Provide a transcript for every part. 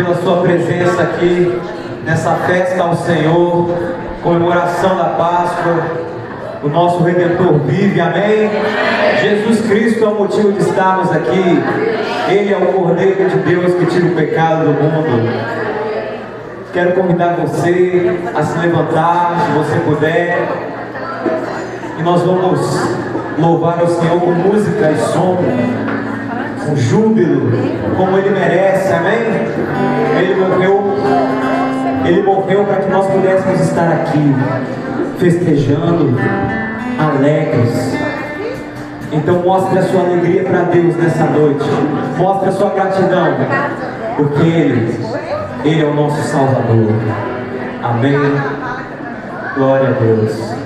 pela sua presença aqui, nessa festa ao Senhor, comemoração da Páscoa. O nosso Redentor vive, amém? Jesus Cristo é o motivo de estarmos aqui. Ele é o Cordeiro de Deus que tira o pecado do mundo. Quero convidar você a se levantar, se você puder, e nós vamos louvar ao Senhor com música e som, com júbilo, como Ele merece, amém? Ele morreu para que nós pudéssemos estar aqui, festejando, alegres. Então mostre a sua alegria para Deus nessa noite, mostre a sua gratidão, porque Ele é o nosso Salvador, amém? Glória a Deus.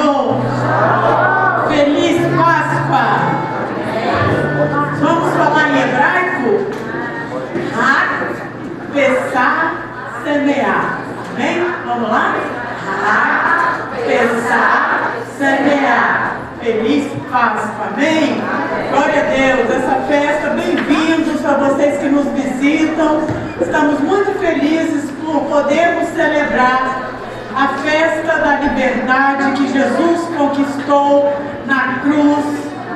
Shalom. Feliz Páscoa. Vamos falar em hebraico? Hak, pensar, semear. Amém? Vamos lá? Hak, pensar, semear. Feliz Páscoa. Amém? Glória a Deus. Essa festa, bem-vindos a vocês que nos visitam. Estamos muito felizes por podermos celebrar a festa da liberdade que Jesus conquistou na cruz.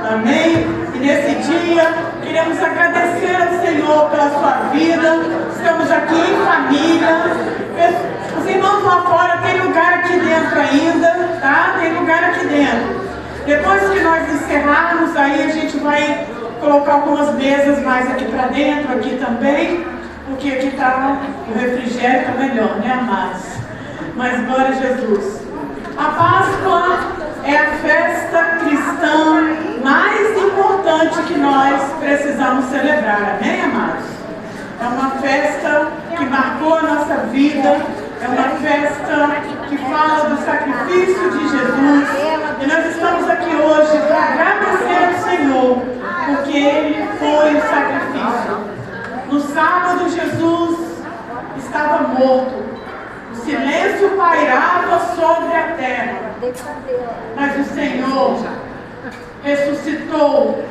Amém? E nesse dia queremos agradecer ao Senhor pela sua vida. Estamos aqui em família. Os irmãos lá fora, tem lugar aqui dentro ainda, tá? Tem lugar aqui dentro. Depois que nós encerrarmos aí, a gente vai colocar algumas mesas mais aqui para dentro, aqui também, porque aqui tá o refrigério, tá melhor, né, amados? Mas glória a Jesus. A Páscoa é a festa cristã mais importante que nós precisamos celebrar, amém, amados? É uma festa que marcou a nossa vida, é uma festa que fala do sacrifício de Jesus. E nós estamos aqui hoje para agradecer ao Senhor, porque Ele foi o sacrifício. No sábado, Jesus estava morto. O silêncio pairava sobre a terra. Mas o Senhor ressuscitou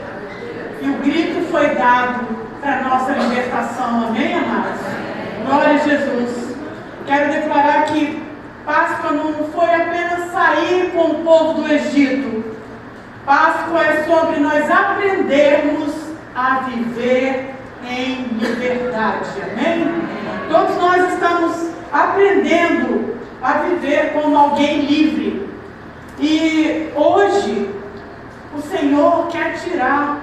e o grito foi dado para a nossa libertação. Amém, amados? Glória a Jesus. Quero declarar que Páscoa não foi apenas sair com o povo do Egito. Páscoa é sobre nós aprendermos a viver em liberdade. Amém? Todos nós estamos aprendendo a viver como alguém livre. E hoje o Senhor quer tirar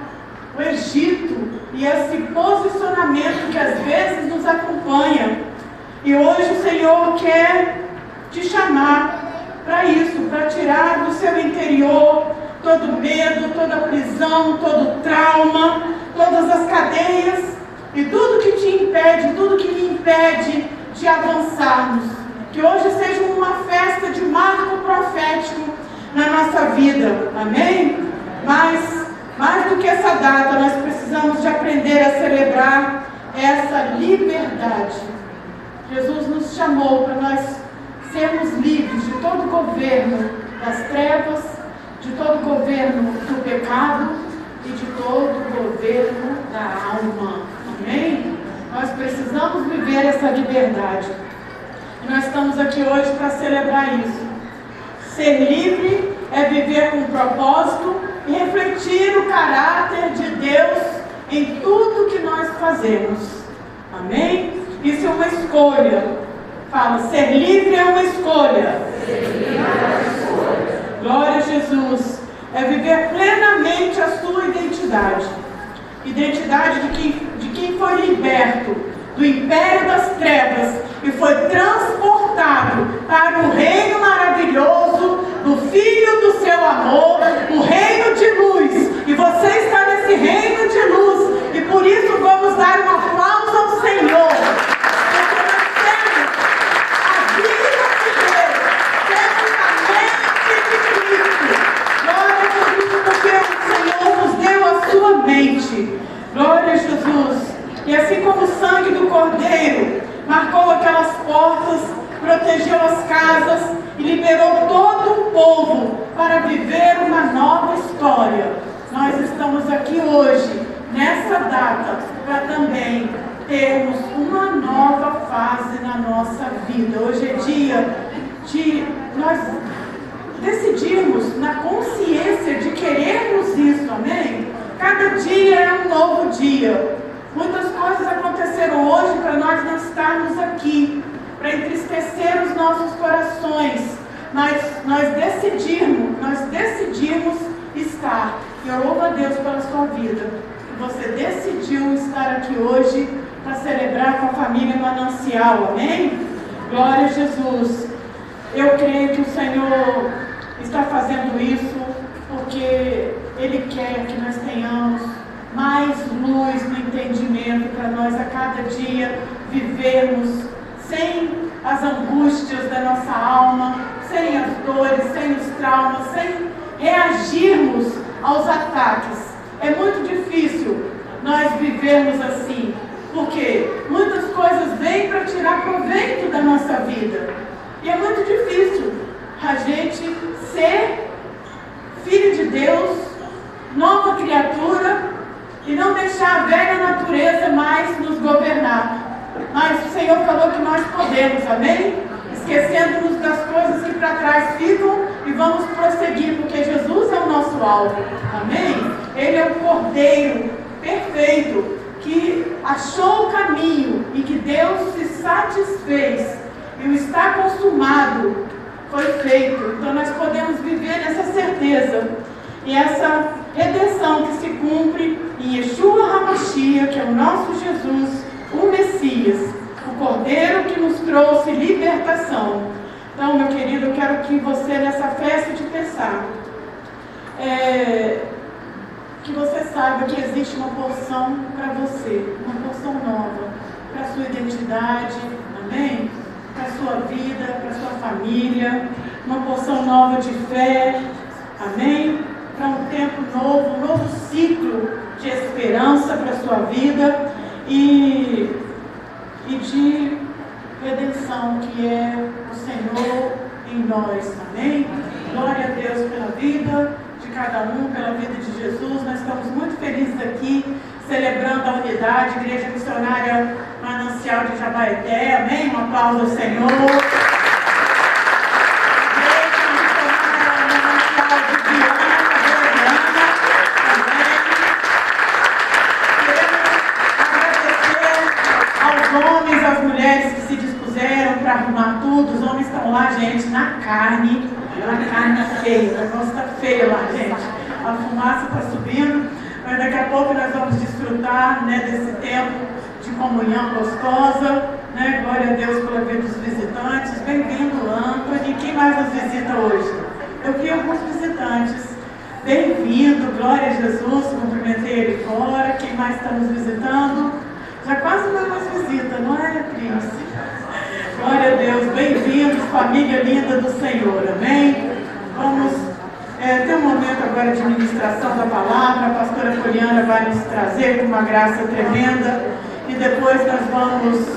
o Egito e esse posicionamento que às vezes nos acompanha. E hoje o Senhor quer te chamar para isso, para tirar do seu interior todo medo, toda prisão, todo trauma, todas as cadeias e tudo que te impede, tudo que me impede de avançarmos. Que hoje seja uma festa de marco profético na nossa vida, amém? Mas mais do que essa data, nós precisamos de aprender a celebrar essa liberdade. Jesus nos chamou para nós sermos livres de todo governo das trevas, de todo governo do pecado e de todo governo da alma. Amém? Nós precisamos viver essa liberdade. E nós estamos aqui hoje para celebrar isso. Ser livre é viver com propósito e refletir o caráter de Deus em tudo que nós fazemos. Amém? Isso é uma escolha. Fala, ser livre é uma escolha. Ser livre é uma escolha. Glória a Jesus. É viver plenamente a sua identidade. Identidade de quem foi liberto do império das trevas e foi transportado para o reino maravilhoso do Filho do seu amor, o reino de luz. E você está nesse reino de luz. E por isso vamos dar um aplauso ao Senhor. Glória a Jesus. E assim como o sangue do Cordeiro marcou aquelas portas, protegeu as casas e liberou todo o povo para viver uma nova história, nós estamos aqui hoje, nessa data, para também termos uma nova fase na nossa vida. Hoje é dia de nós decidirmos na consciência de querermos isso, amém? Cada dia é um novo dia. Muitas coisas aconteceram hoje para nós não estarmos aqui, para entristecer os nossos corações. Mas nós decidimos estar. E eu louvo a Deus pela sua vida. Você decidiu estar aqui hoje para celebrar com a família Manancial. Amém? Glória a Jesus. Eu creio que o Senhor está fazendo isso porque Ele quer que nós tenhamos mais luz no entendimento para nós a cada dia vivermos sem as angústias da nossa alma, sem as dores, sem os traumas, sem reagirmos aos ataques. É muito difícil nós vivermos assim, porque muitas coisas vêm para tirar proveito da nossa vida. E é muito difícil a gente ser filho de Deus, nova criatura, e não deixar a velha natureza mais nos governar. Mas o Senhor falou que nós podemos, amém? Esquecendo-nos das coisas que para trás ficam e vamos prosseguir, porque Jesus é o nosso alvo, amém? Ele é o Cordeiro perfeito, que achou o caminho e que Deus se satisfez, e o está consumado foi feito. Então nós podemos viver essa certeza e essa redenção que se cumpre em Yeshua HaMashiach, que é o nosso Jesus, o Messias, o Cordeiro que nos trouxe libertação. Então, meu querido, eu quero que você, nessa festa de pensar, que você saiba que existe uma porção para você, uma porção nova, para a sua identidade, amém? Para a sua vida, para a sua família, uma porção nova de fé, amém? Para um tempo novo, um novo ciclo de esperança para a sua vida e de redenção, que é o Senhor em nós, amém? Glória a Deus pela vida de cada um, pela vida de Jesus. Nós estamos muito felizes aqui, celebrando a unidade, Igreja Missionária Manancial de Jabaeté, amém? Um aplauso ao Senhor. Arrumar tudo, os homens estão lá, gente, na carne feia, o negócio está feio lá, gente, a fumaça está subindo, mas daqui a pouco nós vamos desfrutar, né, desse tempo de comunhão gostosa, né, glória a Deus pela vida dos visitantes. Bem-vindo, Antônio. Quem mais nos visita hoje? Eu vi alguns visitantes. Bem-vindo, glória a Jesus, cumprimentei ele fora. Quem mais está nos visitando? Já quase não mais visita, não é, Príncipe? Glória a Deus, bem-vindos, família linda do Senhor, amém? Vamos ter um momento agora de ministração da palavra. A pastora Poliana vai nos trazer com uma graça tremenda, e depois nós vamos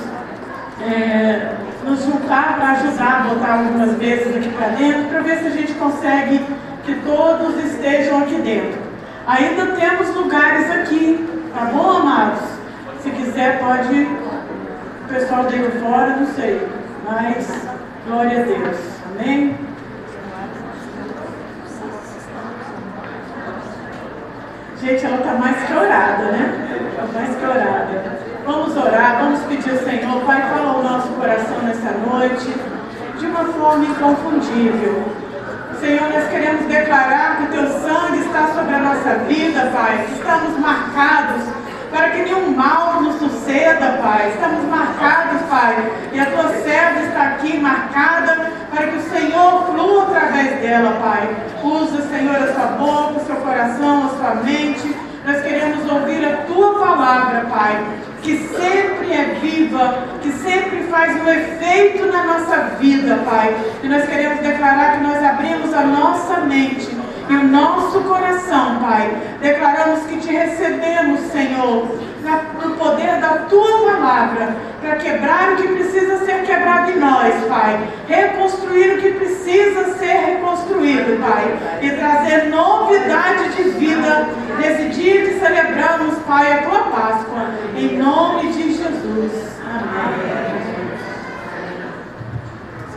nos juntar para ajudar a botar algumas vezes aqui para dentro, para ver se a gente consegue que todos estejam aqui dentro. Ainda temos lugares aqui, tá bom, amados? Se quiser pode... O pessoal dele fora, não sei, mas glória a Deus, amém? Gente, ela está mais que orada, né? Está mais que orada. Vamos orar, vamos pedir ao Senhor. Pai, fala o nosso coração nessa noite de uma forma inconfundível. Senhor, nós queremos declarar que o Teu sangue está sobre a nossa vida, Pai, que estamos marcados para que nenhum mal nos suceda, Pai. Estamos marcados, Pai, e a Tua serva está aqui marcada para que o Senhor flua através dela, Pai. Usa, Senhor, a Sua boca, o Seu coração, a Sua mente. Nós queremos ouvir a Tua palavra, Pai, que sempre é viva, que sempre faz um efeito na nossa vida, Pai. E nós queremos declarar que nós abrimos a nossa mente e o nosso coração, Pai. Declaramos que Te recebemos, Senhor, no poder da Tua palavra, para quebrar o que precisa ser quebrado em nós, Pai. Reconstruir o que precisa ser reconstruído, Pai. E trazer novidade de vida nesse dia que celebramos, Pai, a Tua Páscoa. Em nome de Jesus. Amém.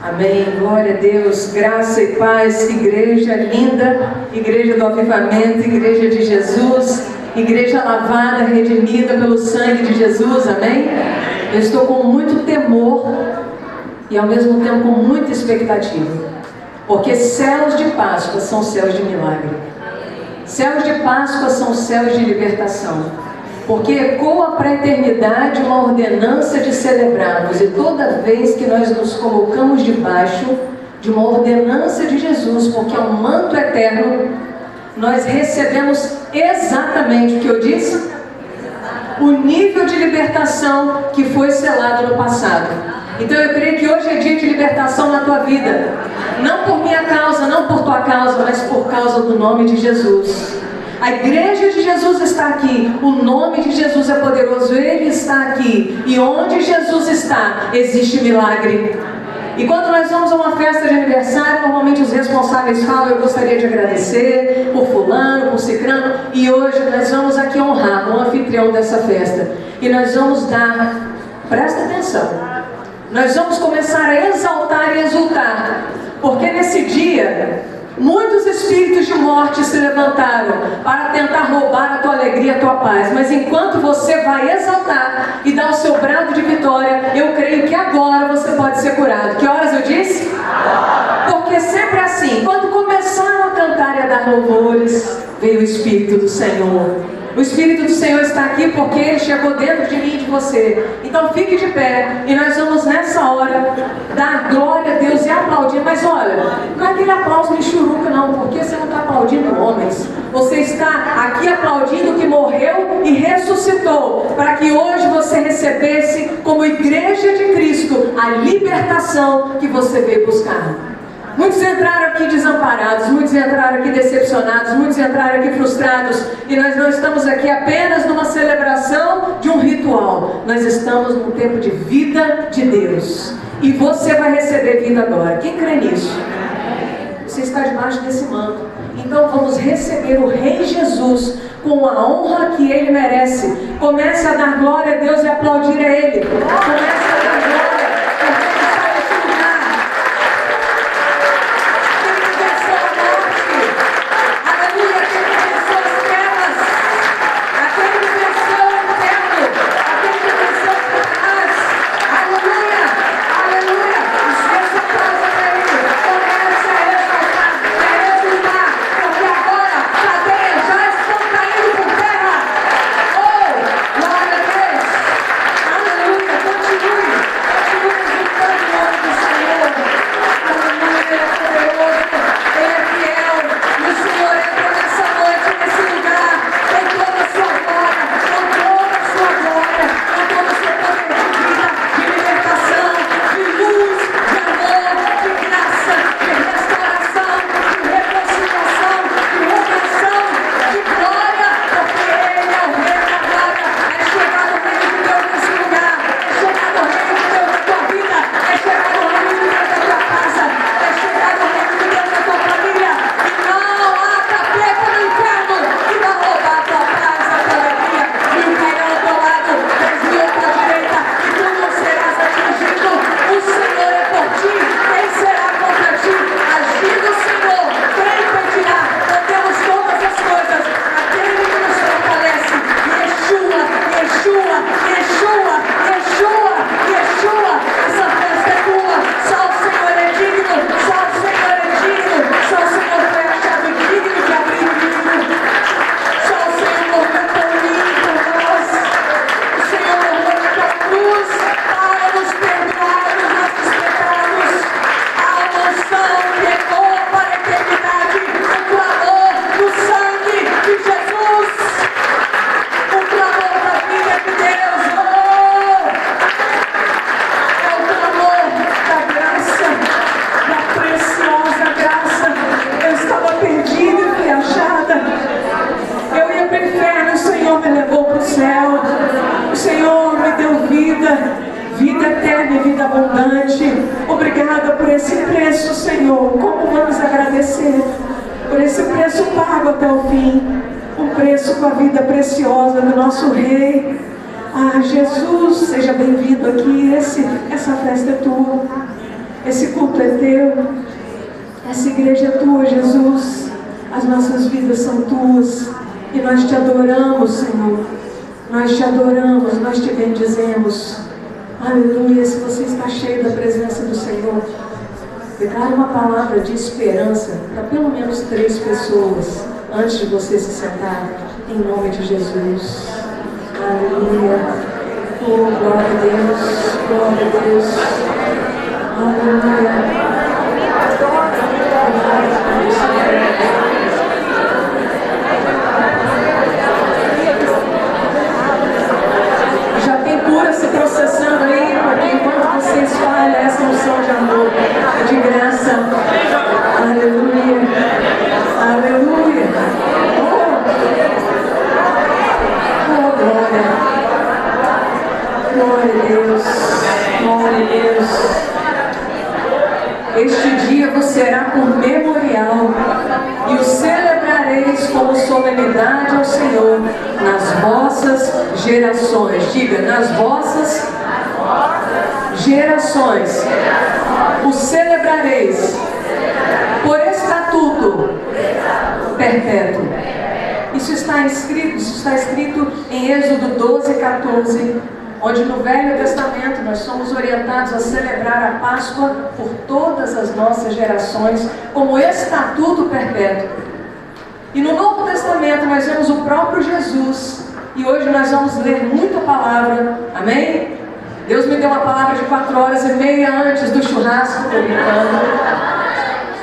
Amém, glória a Deus, graça e paz, igreja linda, igreja do avivamento, igreja de Jesus, igreja lavada, redimida pelo sangue de Jesus, amém? Eu estou com muito temor e ao mesmo tempo com muita expectativa, porque céus de Páscoa são céus de milagre, céus de Páscoa são céus de libertação. Porque ecoa para a eternidade uma ordenança de celebrarmos, e toda vez que nós nos colocamos debaixo de uma ordenança de Jesus, porque é um manto eterno, nós recebemos exatamente o que eu disse? O nível de libertação que foi selado no passado. Então eu creio que hoje é dia de libertação na tua vida. Não por minha causa, não por tua causa, mas por causa do nome de Jesus. A igreja de Jesus está aqui, o nome de Jesus é poderoso, Ele está aqui. E onde Jesus está, existe milagre. E quando nós vamos a uma festa de aniversário, normalmente os responsáveis falam: eu gostaria de agradecer por fulano, por cicrano. E hoje nós vamos aqui honrar o anfitrião dessa festa. E nós vamos dar, presta atenção, nós vamos começar a exaltar e exultar. Porque nesse dia, muitos espíritos de morte se levantaram para tentar roubar a tua alegria, a tua paz. Mas enquanto você vai exaltar e dar o seu brado de vitória, eu creio que agora você pode ser curado. Que horas eu disse? Porque sempre assim, quando começaram a cantar e a dar louvores, veio o Espírito do Senhor. O Espírito do Senhor está aqui porque Ele chegou dentro de mim e de você. Então fique de pé e nós vamos nessa hora dar glória a Deus e aplaudir. Mas olha, não é aquele aplauso michuruca não, porque você não está aplaudindo homens. Você está aqui aplaudindo o que morreu e ressuscitou, para que hoje você recebesse como igreja de Cristo a libertação que você veio buscar. Muitos entraram aqui desamparados, muitos entraram aqui decepcionados, muitos entraram aqui frustrados. E nós não estamos aqui apenas numa celebração de um ritual. Nós estamos num tempo de vida de Deus. E você vai receber vida agora. Quem crê nisso? Você está debaixo desse manto. Então vamos receber o Rei Jesus com a honra que Ele merece. Comece a dar glória a Deus e aplaudir a Ele. Comece a dar glória. Vida eterna e vida abundante. Obrigada por esse preço, Senhor. Como vamos agradecer por esse preço pago até o fim. Um preço com a vida preciosa do nosso Rei. Ah, Jesus, seja bem-vindo aqui. Essa festa é tua. Esse culto é teu. Essa igreja é tua, Jesus. As nossas vidas são tuas. E nós te adoramos, Senhor. Nós te adoramos, nós te bendizemos. Aleluia. Se você está cheio da presença do Senhor, declare uma palavra de esperança para pelo menos 3 pessoas antes de você se sentar, em nome de Jesus. Aleluia. Oh, glória a Deus, glória a Deus. Aleluia. Já tem cura se processando aí, porque enquanto você espalha essa unção de amor, de graça, com solenidade ao Senhor nas vossas gerações. Diga, nas vossas gerações. O celebrareis por estatuto perpétuo. Isso está escrito em Êxodo 12, 14, onde no Velho Testamento nós somos orientados a celebrar a Páscoa por todas as nossas gerações como estatuto perpétuo. E no Novo Testamento nós vemos o próprio Jesus, e hoje nós vamos ler muita palavra, amém? Deus me deu uma palavra de 4h30 antes do churrasco, estou brincando.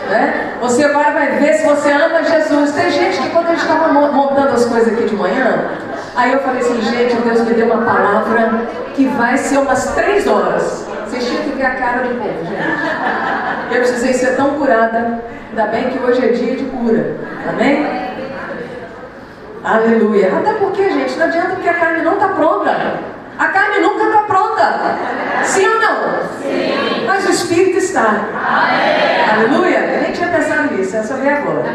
Né? Você agora vai ver se você ama Jesus. Tem gente que quando a gente estava montando as coisas aqui de manhã, aí eu falei assim, gente, Deus me deu uma palavra que vai ser umas 3 horas. Vocês tinham que ver a cara do povo, gente. Eu precisei ser tão curada. Ainda bem que hoje é dia de cura. Amém? Aleluia. Até porque, gente, não adianta porque a carne não está pronta. A carne nunca está pronta. Sim ou não? Sim. Mas o Espírito está. Amém. Aleluia. Eu nem tinha pensado nisso, eu só vi agora.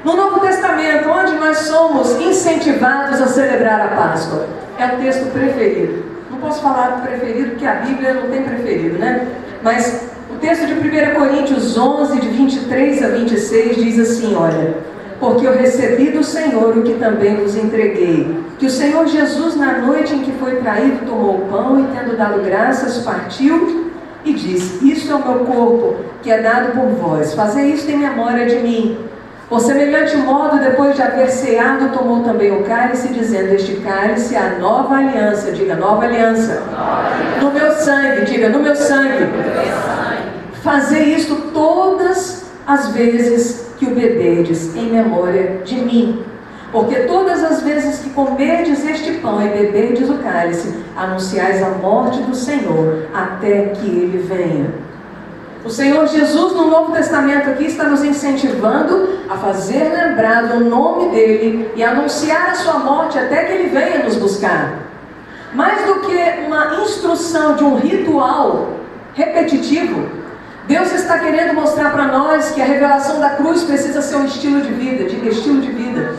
No Novo Testamento, onde nós somos incentivados a celebrar a Páscoa, é o texto preferido. Não posso falar do preferido porque a Bíblia não tem preferido, né? Mas o texto de 1 Coríntios 11, de 23 a 26, diz assim, olha: porque eu recebi do Senhor o que também vos entreguei, que o Senhor Jesus, na noite em que foi traído, tomou o pão e, tendo dado graças, partiu e disse: isto é o meu corpo, que é dado por vós, fazei isto em memória de mim. Por semelhante modo, depois de haver ceado, tomou também o cálice, dizendo: este cálice é a nova aliança. Diga, nova aliança. No meu sangue. Diga, no meu sangue. Fazei isto todas as vezes que o beberdes, em memória de mim. Porque todas as vezes que comerdes este pão e beberdes o cálice, anunciais a morte do Senhor, até que Ele venha. O Senhor Jesus, no Novo Testamento aqui, está nos incentivando a fazer lembrar do nome dEle e anunciar a sua morte até que Ele venha nos buscar. Mais do que uma instrução de um ritual repetitivo, Deus está querendo mostrar para nós que a revelação da cruz precisa ser um estilo de vida. Diga, estilo de vida.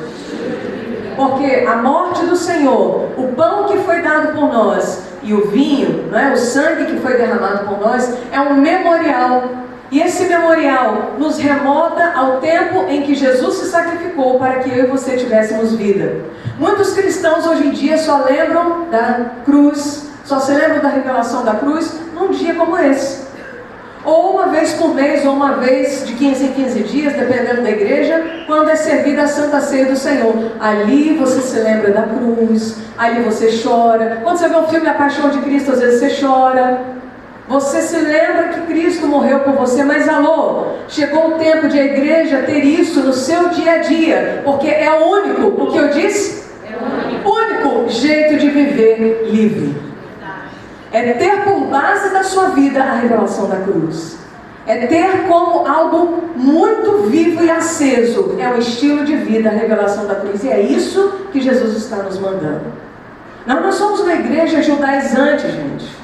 Porque a morte do Senhor, o pão que foi dado por nós e o vinho, não é? O sangue que foi derramado por nós, é um memorial. E esse memorial nos remonta ao tempo em que Jesus se sacrificou para que eu e você tivéssemos vida. Muitos cristãos hoje em dia só lembram da cruz, só se lembram da revelação da cruz num dia como esse. Ou uma vez por mês, ou uma vez de 15 em 15 dias, dependendo da igreja, quando é servida a Santa Ceia do Senhor. Ali você se lembra da cruz, ali você chora. Quando você vê um filme A Paixão de Cristo, às vezes você chora. Você se lembra que Cristo morreu por você, mas alô, chegou o tempo de a igreja ter isso no seu dia a dia, porque é o único, o que eu disse? É o único jeito de viver livre. É ter por base da sua vida a revelação da cruz. É ter como algo muito vivo e aceso. É o estilo de vida a revelação da cruz. E é isso que Jesus está nos mandando. Nós somos uma igreja judaizante, gente,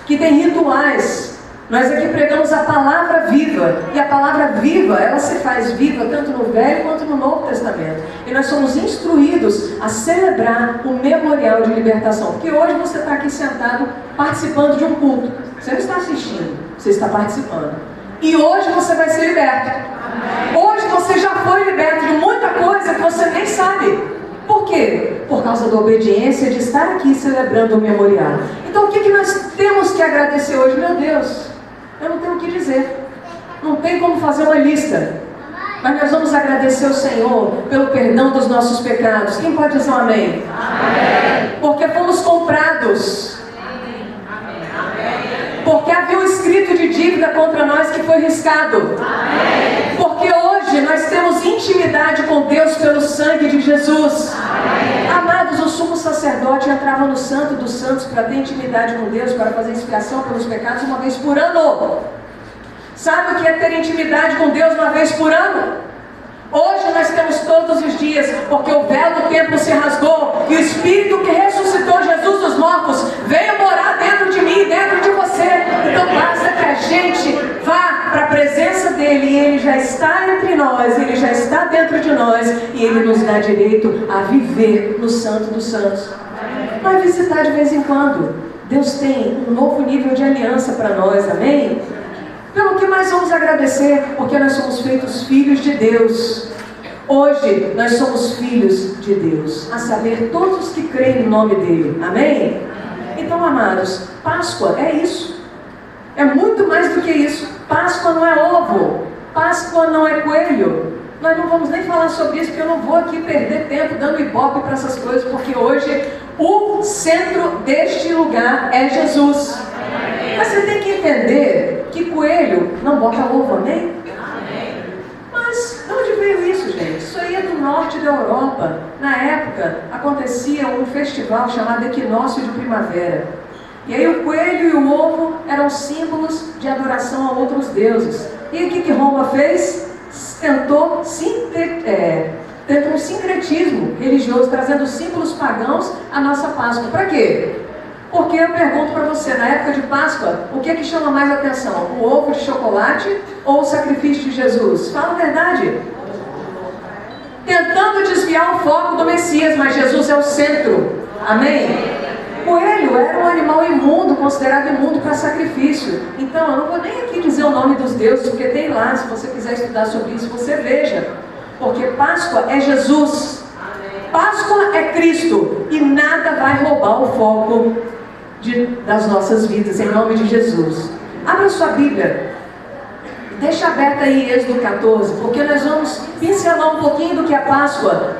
que tem rituais. Nós aqui pregamos a palavra viva. E a palavra viva, ela se faz viva tanto no Velho quanto no Novo Testamento. E nós somos instruídos a celebrar o memorial de libertação. Porque hoje você está aqui sentado participando de um culto. Você não está assistindo, você está participando. E hoje você vai ser liberto. Hoje você já foi liberto de muita coisa que você nem sabe. Por quê? Por causa da obediência de estar aqui celebrando o memorial. Então o que nós temos que agradecer hoje? Meu Deus, eu não tenho o que dizer. Não tem como fazer uma lista. Mas nós vamos agradecer ao Senhor pelo perdão dos nossos pecados. Quem pode dizer um amém? Amém. Porque fomos comprados. Porque havia um escrito de dívida contra nós que foi riscado. Amém. Porque hoje nós temos intimidade com Deus pelo sangue de Jesus. Amém. Amados, o sumo sacerdote entrava no Santo dos Santos para ter intimidade com Deus, para fazer expiação pelos pecados uma vez por ano. Sabe o que é ter intimidade com Deus uma vez por ano? Hoje nós temos todos os dias, porque o véu do templo se rasgou e o Espírito que ressuscitou Jesus dos mortos veio morar dentro de mim, dentro de você. Então basta que a gente vá para a presença dEle e Ele já está entre nós, Ele já está dentro de nós e Ele nos dá direito a viver no Santo dos Santos. Vai visitar de vez em quando. Deus tem um novo nível de aliança para nós, amém? Pelo que mais vamos agradecer? Porque nós somos feitos filhos de Deus. Hoje nós somos filhos de Deus, a saber, todos que creem no nome dEle, amém? Então, amados, Páscoa é isso. É muito mais do que isso. Páscoa não é ovo, Páscoa não é coelho. Nós não vamos nem falar sobre isso, porque eu não vou aqui perder tempo dando ibope para essas coisas, porque hoje o centro deste lugar é Jesus. Mas você tem que entender que coelho não bota ovo, amém? Mas de onde veio isso, gente? Isso aí é do norte da Europa. Na época acontecia um festival chamado Equinócio de Primavera. E aí o coelho e o ovo eram símbolos de adoração a outros deuses. E o que Roma fez? Tentou um sincretismo religioso, trazendo símbolos pagãos à nossa Páscoa. Para quê? Porque eu pergunto para você, na época de Páscoa, o que chama mais atenção? O ovo de chocolate ou o sacrifício de Jesus? Fala a verdade. Tentando desviar o foco do Messias, mas Jesus é o centro. Amém? Coelho era um animal imundo, considerado imundo para sacrifício. Então, eu não vou nem aqui dizer o nome dos deuses, porque tem lá, se você quiser estudar sobre isso, você veja. Porque Páscoa é Jesus. Páscoa é Cristo. E nada vai roubar o foco das nossas vidas, em nome de Jesus. Abra sua Bíblia. Deixa aberta aí Êxodo 14, porque nós vamos pincelar um pouquinho do que é Páscoa,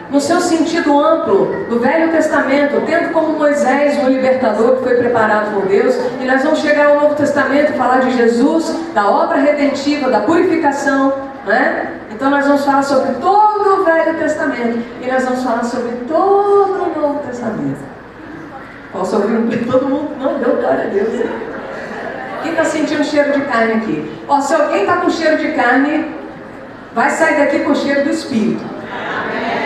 no seu sentido amplo, do Velho Testamento, tendo como Moisés um libertador que foi preparado por Deus, e nós vamos chegar ao Novo Testamento e falar de Jesus, da obra redentiva, da purificação, né? Então nós vamos falar sobre todo o Velho Testamento, e nós vamos falar sobre todo o Novo Testamento. Posso ouvir todo mundo? Não, deu glória a Deus. Quem está sentindo cheiro de carne aqui? Ó, se alguém está com cheiro de carne, vai sair daqui com cheiro do Espírito.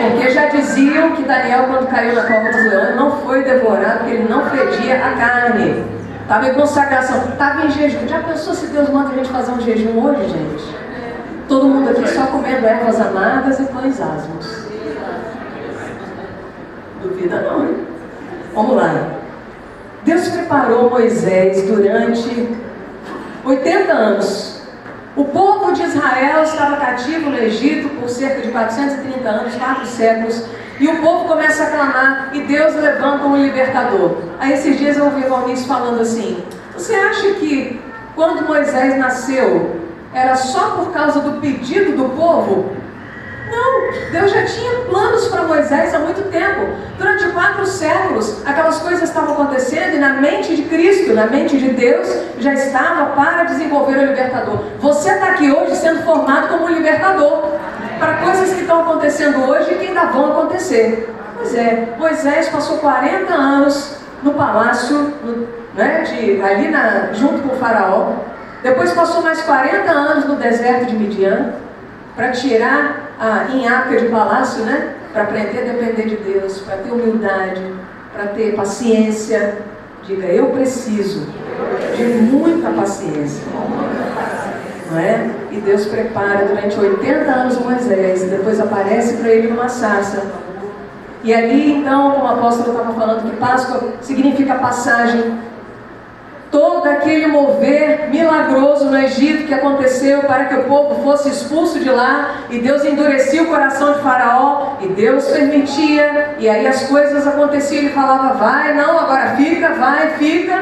Porque já diziam que Daniel, quando caiu na cova dos leões, não foi devorado, porque ele não fedia a carne. Estava em consagração, estava em jejum. Já pensou se Deus manda a gente fazer um jejum hoje, gente? Todo mundo aqui só comendo ervas amadas e pães asmos. Duvida não, hein? Vamos lá. Deus preparou Moisés durante 80 anos. O povo de Israel estava cativo no Egito por cerca de 430 anos, 4 séculos, e o povo começa a clamar, e Deus levanta um libertador. Aí esses dias eu ouvi o Valnice falando assim: você acha que quando Moisés nasceu, era só por causa do pedido do povo? Não, Deus já tinha planos para Moisés há muito tempo. Durante 4 séculos, aquelas coisas estavam acontecendo e na mente de Cristo, na mente de Deus, já estava para desenvolver o libertador. Você está aqui hoje sendo formado como um libertador para coisas que estão acontecendo hoje e que ainda vão acontecer. Pois é, Moisés passou 40 anos no palácio, junto com o faraó. Depois passou mais 40 anos no deserto de Midian, para tirar a inhaca de palácio, né? Para aprender a depender de Deus, para ter humildade, para ter paciência. Diga, eu preciso de muita paciência. Não é? E Deus prepara durante 80 anos Moisés, e depois aparece para ele numa sarça. E ali então, como o apóstolo estava falando, que Páscoa significa passagem. Todo aquele mover milagroso no Egito que aconteceu para que o povo fosse expulso de lá, e Deus endurecia o coração de Faraó, e Deus permitia, e aí as coisas aconteciam, ele falava, vai, não, agora fica, vai, fica,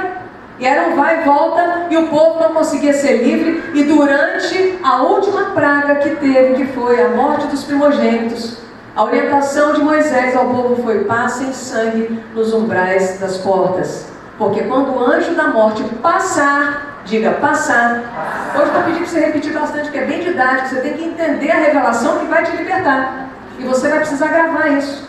e era um vai e volta, e o povo não conseguia ser livre, e durante a última praga que teve, que foi a morte dos primogênitos, a orientação de Moisés ao povo foi, passem sangue nos umbrais das portas. Porque quando o anjo da morte passar, diga passar. Hoje eu vou pedir para você repetir bastante, que é bem didático. Você tem que entender a revelação que vai te libertar. E você vai precisar gravar isso.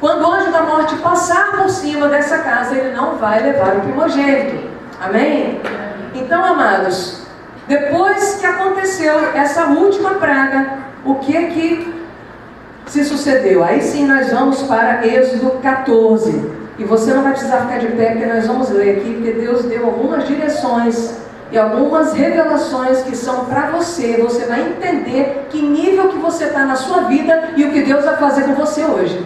Quando o anjo da morte passar por cima dessa casa, ele não vai levar o primogênito. Amém? Então, amados, depois que aconteceu essa última praga, o que se sucedeu? Aí sim nós vamos para Êxodo 14. E você não vai precisar ficar de pé, porque nós vamos ler aqui, porque Deus deu algumas direções e algumas revelações que são para você. Você vai entender que nível que você está na sua vida e o que Deus vai fazer com você hoje.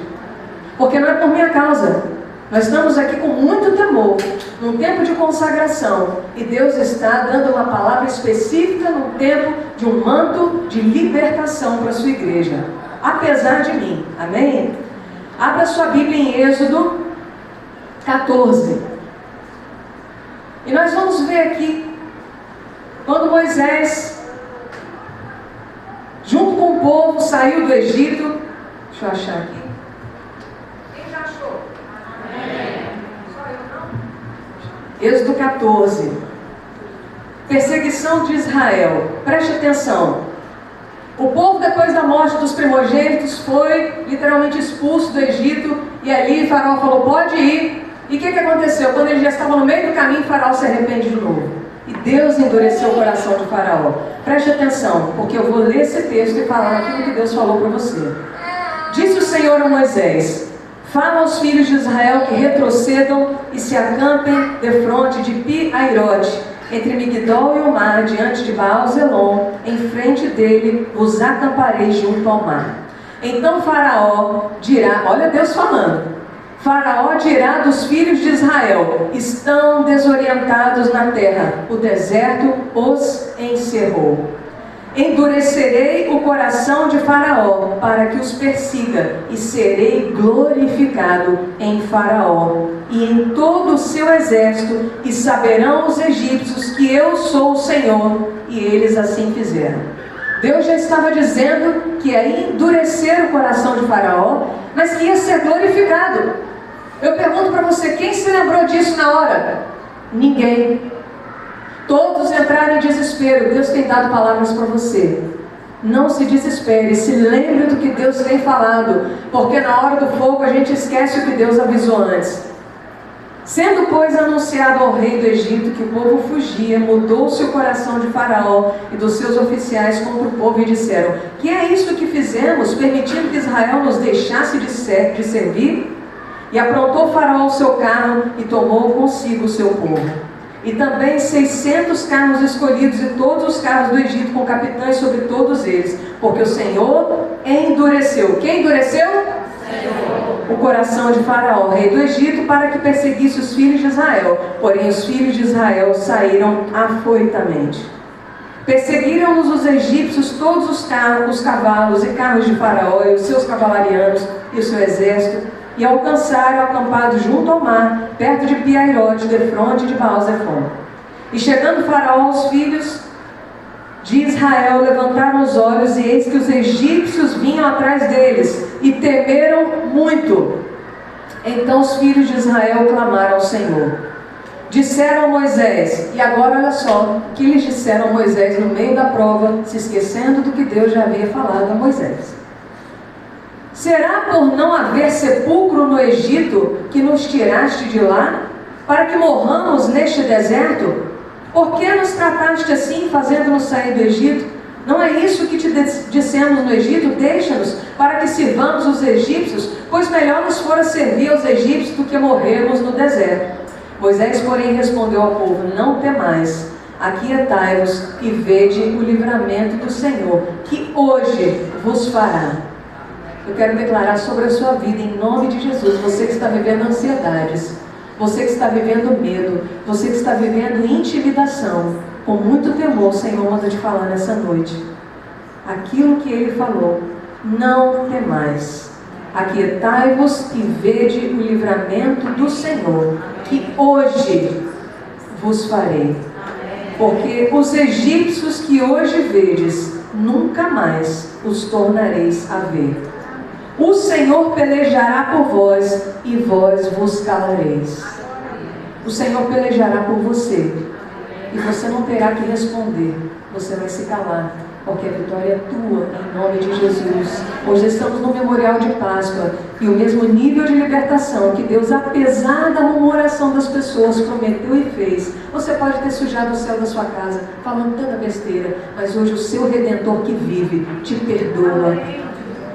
Porque não é por minha causa. Nós estamos aqui com muito temor, num tempo de consagração, e Deus está dando uma palavra específica num tempo de um manto de libertação para a sua igreja, apesar de mim. Amém? Abra sua Bíblia em Êxodo 14. E nós vamos ver aqui, quando Moisés, junto com o povo, saiu do Egito. Deixa eu achar aqui. Êxodo 14. Perseguição de Israel. Preste atenção. O povo, depois da morte dos primogênitos, foi literalmente expulso do Egito. E ali Faraó falou, pode ir. E o que aconteceu? Quando eles já estavam no meio do caminho, Faraó se arrepende de novo. E Deus endureceu o coração de Faraó. Preste atenção, porque eu vou ler esse texto e falar aquilo que Deus falou para você. Disse o Senhor a Moisés: fala aos filhos de Israel que retrocedam e se acampem defronte de Pi-Airote, entre Migdol e o mar, diante de Baal-Zelon. Em frente dele vos acamparei junto ao mar. Então Faraó dirá, olha Deus falando, Faraó dirá dos filhos de Israel: estão desorientados na terra, o deserto os encerrou. Endurecerei o coração de Faraó para que os persiga, e serei glorificado em Faraó e em todo o seu exército, e saberão os egípcios que eu sou o Senhor. E eles assim fizeram. Deus já estava dizendo que ia endurecer o coração de Faraó, mas que ia ser glorificado. Eu pergunto para você, quem se lembrou disso na hora? Ninguém. Todos entraram em desespero. Deus tem dado palavras para você. Não se desespere, se lembre do que Deus tem falado, porque na hora do fogo a gente esquece o que Deus avisou antes. Sendo, pois, anunciado ao rei do Egito que o povo fugia, mudou-se o coração de Faraó e dos seus oficiais contra o povo e disseram: que é isso que fizemos, permitindo que Israel nos deixasse de servir? E aprontou Faraó o seu carro e tomou consigo o seu povo. E também 600 carros escolhidos e todos os carros do Egito com capitães sobre todos eles, porque o Senhor endureceu. Quem endureceu? Senhor. O coração de Faraó, rei do Egito, para que perseguisse os filhos de Israel. Porém os filhos de Israel saíram afoitamente. Perseguiram-nos os egípcios todos os carros, os cavalos e carros de Faraó e os seus cavalarianos e o seu exército, e alcançaram acampado junto ao mar, perto de Pi-Airote, defronte de Baal-Zephon. E chegando Faraó, os filhos de Israel levantaram os olhos, e eis que os egípcios vinham atrás deles, e temeram muito. Então os filhos de Israel clamaram ao Senhor. Disseram a Moisés, e agora olha só, o que eles disseram a Moisés no meio da prova, se esquecendo do que Deus já havia falado a Moisés. Será por não haver sepulcro no Egito que nos tiraste de lá, para que morramos neste deserto? Por que nos trataste assim, fazendo-nos sair do Egito? Não é isso que te dissemos no Egito? Deixa-nos, para que sirvamos os egípcios, pois melhor nos fora servir aos egípcios do que morrermos no deserto. Moisés, porém, respondeu ao povo: não temais, aquietai-vos e vede o livramento do Senhor, que hoje vos fará. Eu quero declarar sobre a sua vida, em nome de Jesus, você que está vivendo ansiedades, você que está vivendo medo, você que está vivendo intimidação, com muito temor, o Senhor manda te falar nessa noite. Aquilo que Ele falou: não temais, aquietai-vos e vede o livramento do Senhor, que hoje vos farei. Porque os egípcios que hoje vedes, nunca mais os tornareis a ver. O Senhor pelejará por vós, e vós vos calareis. O Senhor pelejará por você, e você não terá que responder, você vai se calar, porque a vitória é tua, em nome de Jesus. Hoje estamos no memorial de Páscoa, e o mesmo nível de libertação que Deus, apesar da murmuração das pessoas, prometeu e fez. Você pode ter sujado o céu da sua casa, falando tanta besteira, mas hoje o seu Redentor que vive, te perdoa.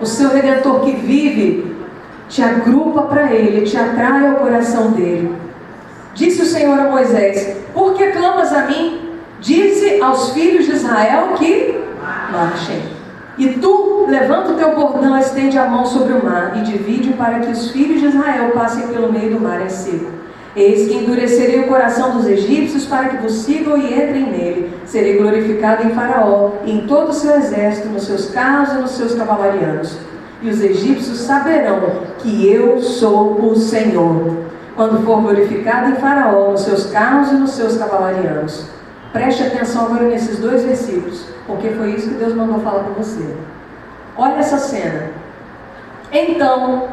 O seu Redentor que vive, te agrupa para Ele, te atrai ao coração dele. Disse o Senhor a Moisés: por que clamas a mim? Dize aos filhos de Israel que marchem. E tu, levanta o teu bordão, estende a mão sobre o mar e divide para que os filhos de Israel passem pelo meio do mar em seco. Eis que endurecerei o coração dos egípcios para que vos sigam e entrem nele. Serei glorificado em Faraó e em todo o seu exército, nos seus carros e nos seus cavalarianos. E os egípcios saberão que eu sou o Senhor, quando for glorificado em Faraó, nos seus carros e nos seus cavalarianos. Preste atenção agora nesses 2 versículos, porque foi isso que Deus mandou falar com você. Olha essa cena. Então,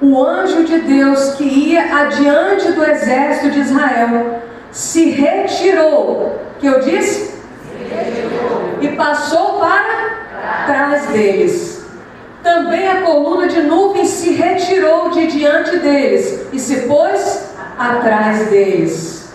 o anjo de Deus que ia adiante do exército de Israel se retirou. Que eu disse? E passou para trás deles. Também a coluna de nuvem se retirou de diante deles e se pôs atrás deles.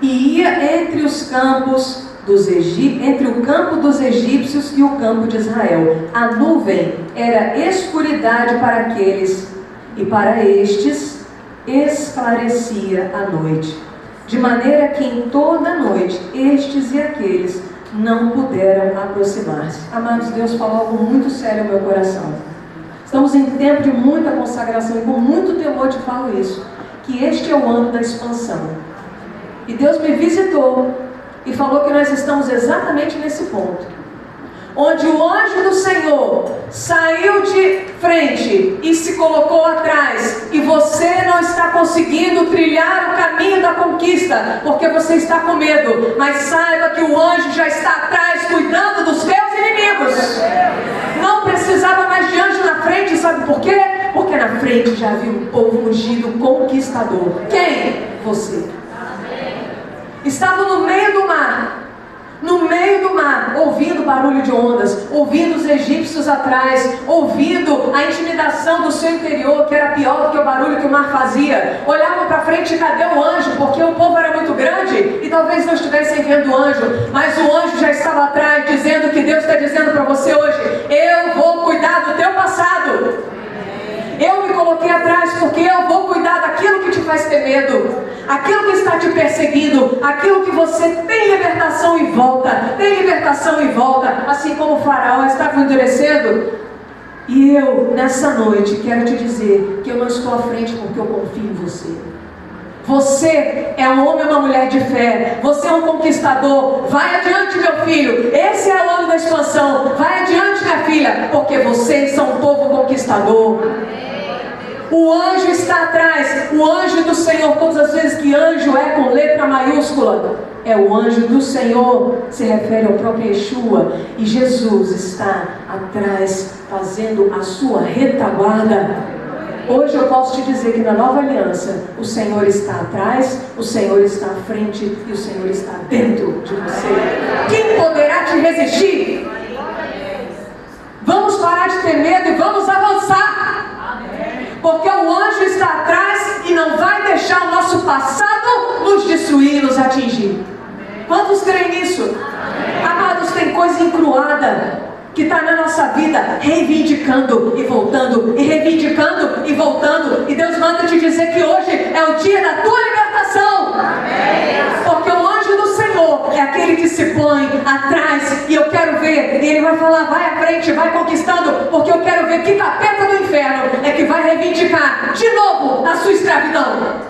E ia entre os campos dos entre o campo dos egípcios e o campo de Israel. A nuvem era escuridade para aqueles, e para estes esclarecia a noite, de maneira que em toda a noite estes e aqueles não puderam aproximar-se. Amados, Deus falou algo muito sério ao meu coração. Estamos em tempo de muita consagração e com muito temor te falo isso, que este é o ano da expansão. E Deus me visitou e falou que nós estamos exatamente nesse ponto, onde o anjo do Senhor saiu de frente e se colocou atrás, e você não está conseguindo trilhar o caminho da conquista, porque você está com medo, mas saiba que o anjo já está atrás, cuidando dos teus inimigos. Não precisava mais de anjo na frente, sabe por quê? Porque na frente já havia um povo ungido conquistador. Quem? Você. Estava no meio do mar, ouvindo barulho de ondas, ouvindo os egípcios atrás, ouvindo a intimidação do seu interior, que era pior do que o barulho que o mar fazia. Olhavam para frente e cadê o anjo? Porque o povo era muito grande e talvez não estivessem vendo o anjo, mas o anjo já estava atrás, dizendo o que Deus está dizendo para você hoje: eu vou cuidar do teu passado. Eu me coloquei atrás porque eu vou cuidar daquilo que te faz ter medo, aquilo que está te perseguindo, aquilo que você tem libertação e volta, assim como o Faraó estava endurecendo. E eu, nessa noite, quero te dizer que eu não estou à frente porque eu confio em você. Você é um homem ou uma mulher de fé. Você é um conquistador. Vai adiante, meu filho. Esse é o ano da expansão. Vai adiante, minha filha, porque vocês são um povo conquistador. O anjo está atrás. O anjo do Senhor. Todas as vezes que anjo é com letra maiúscula, é o anjo do Senhor. Se refere ao próprio Yeshua. E Jesus está atrás, fazendo a sua retaguarda. Hoje eu posso te dizer que na nova aliança o Senhor está atrás, o Senhor está à frente e o Senhor está dentro de você. Quem poderá te resistir? Vamos parar de ter medo e vamos avançar, porque o anjo está atrás e não vai deixar o nosso passado nos destruir, nos atingir. Quantos creem nisso? Amados, tem coisa encruada que está na nossa vida, reivindicando e voltando, e reivindicando e voltando. E Deus manda te dizer que hoje é o dia da tua libertação. Porque o anjo do Senhor é aquele que se põe atrás, e eu quero ver, e ele vai falar: vai à frente, vai conquistando, porque eu quero ver que capeta do inferno é que vai reivindicar de novo a sua escravidão.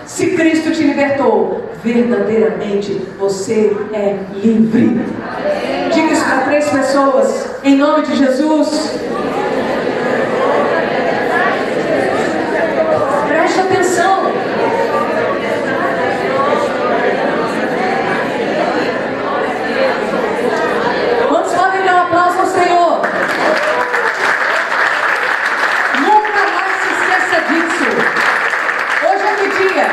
Se Cristo te libertou, verdadeiramente você é livre. Diga isso para 3 pessoas, em nome de Jesus. Preste atenção. Quantos podem dar um aplauso ao Senhor? Nunca mais se esqueça disso. Hoje é que dia?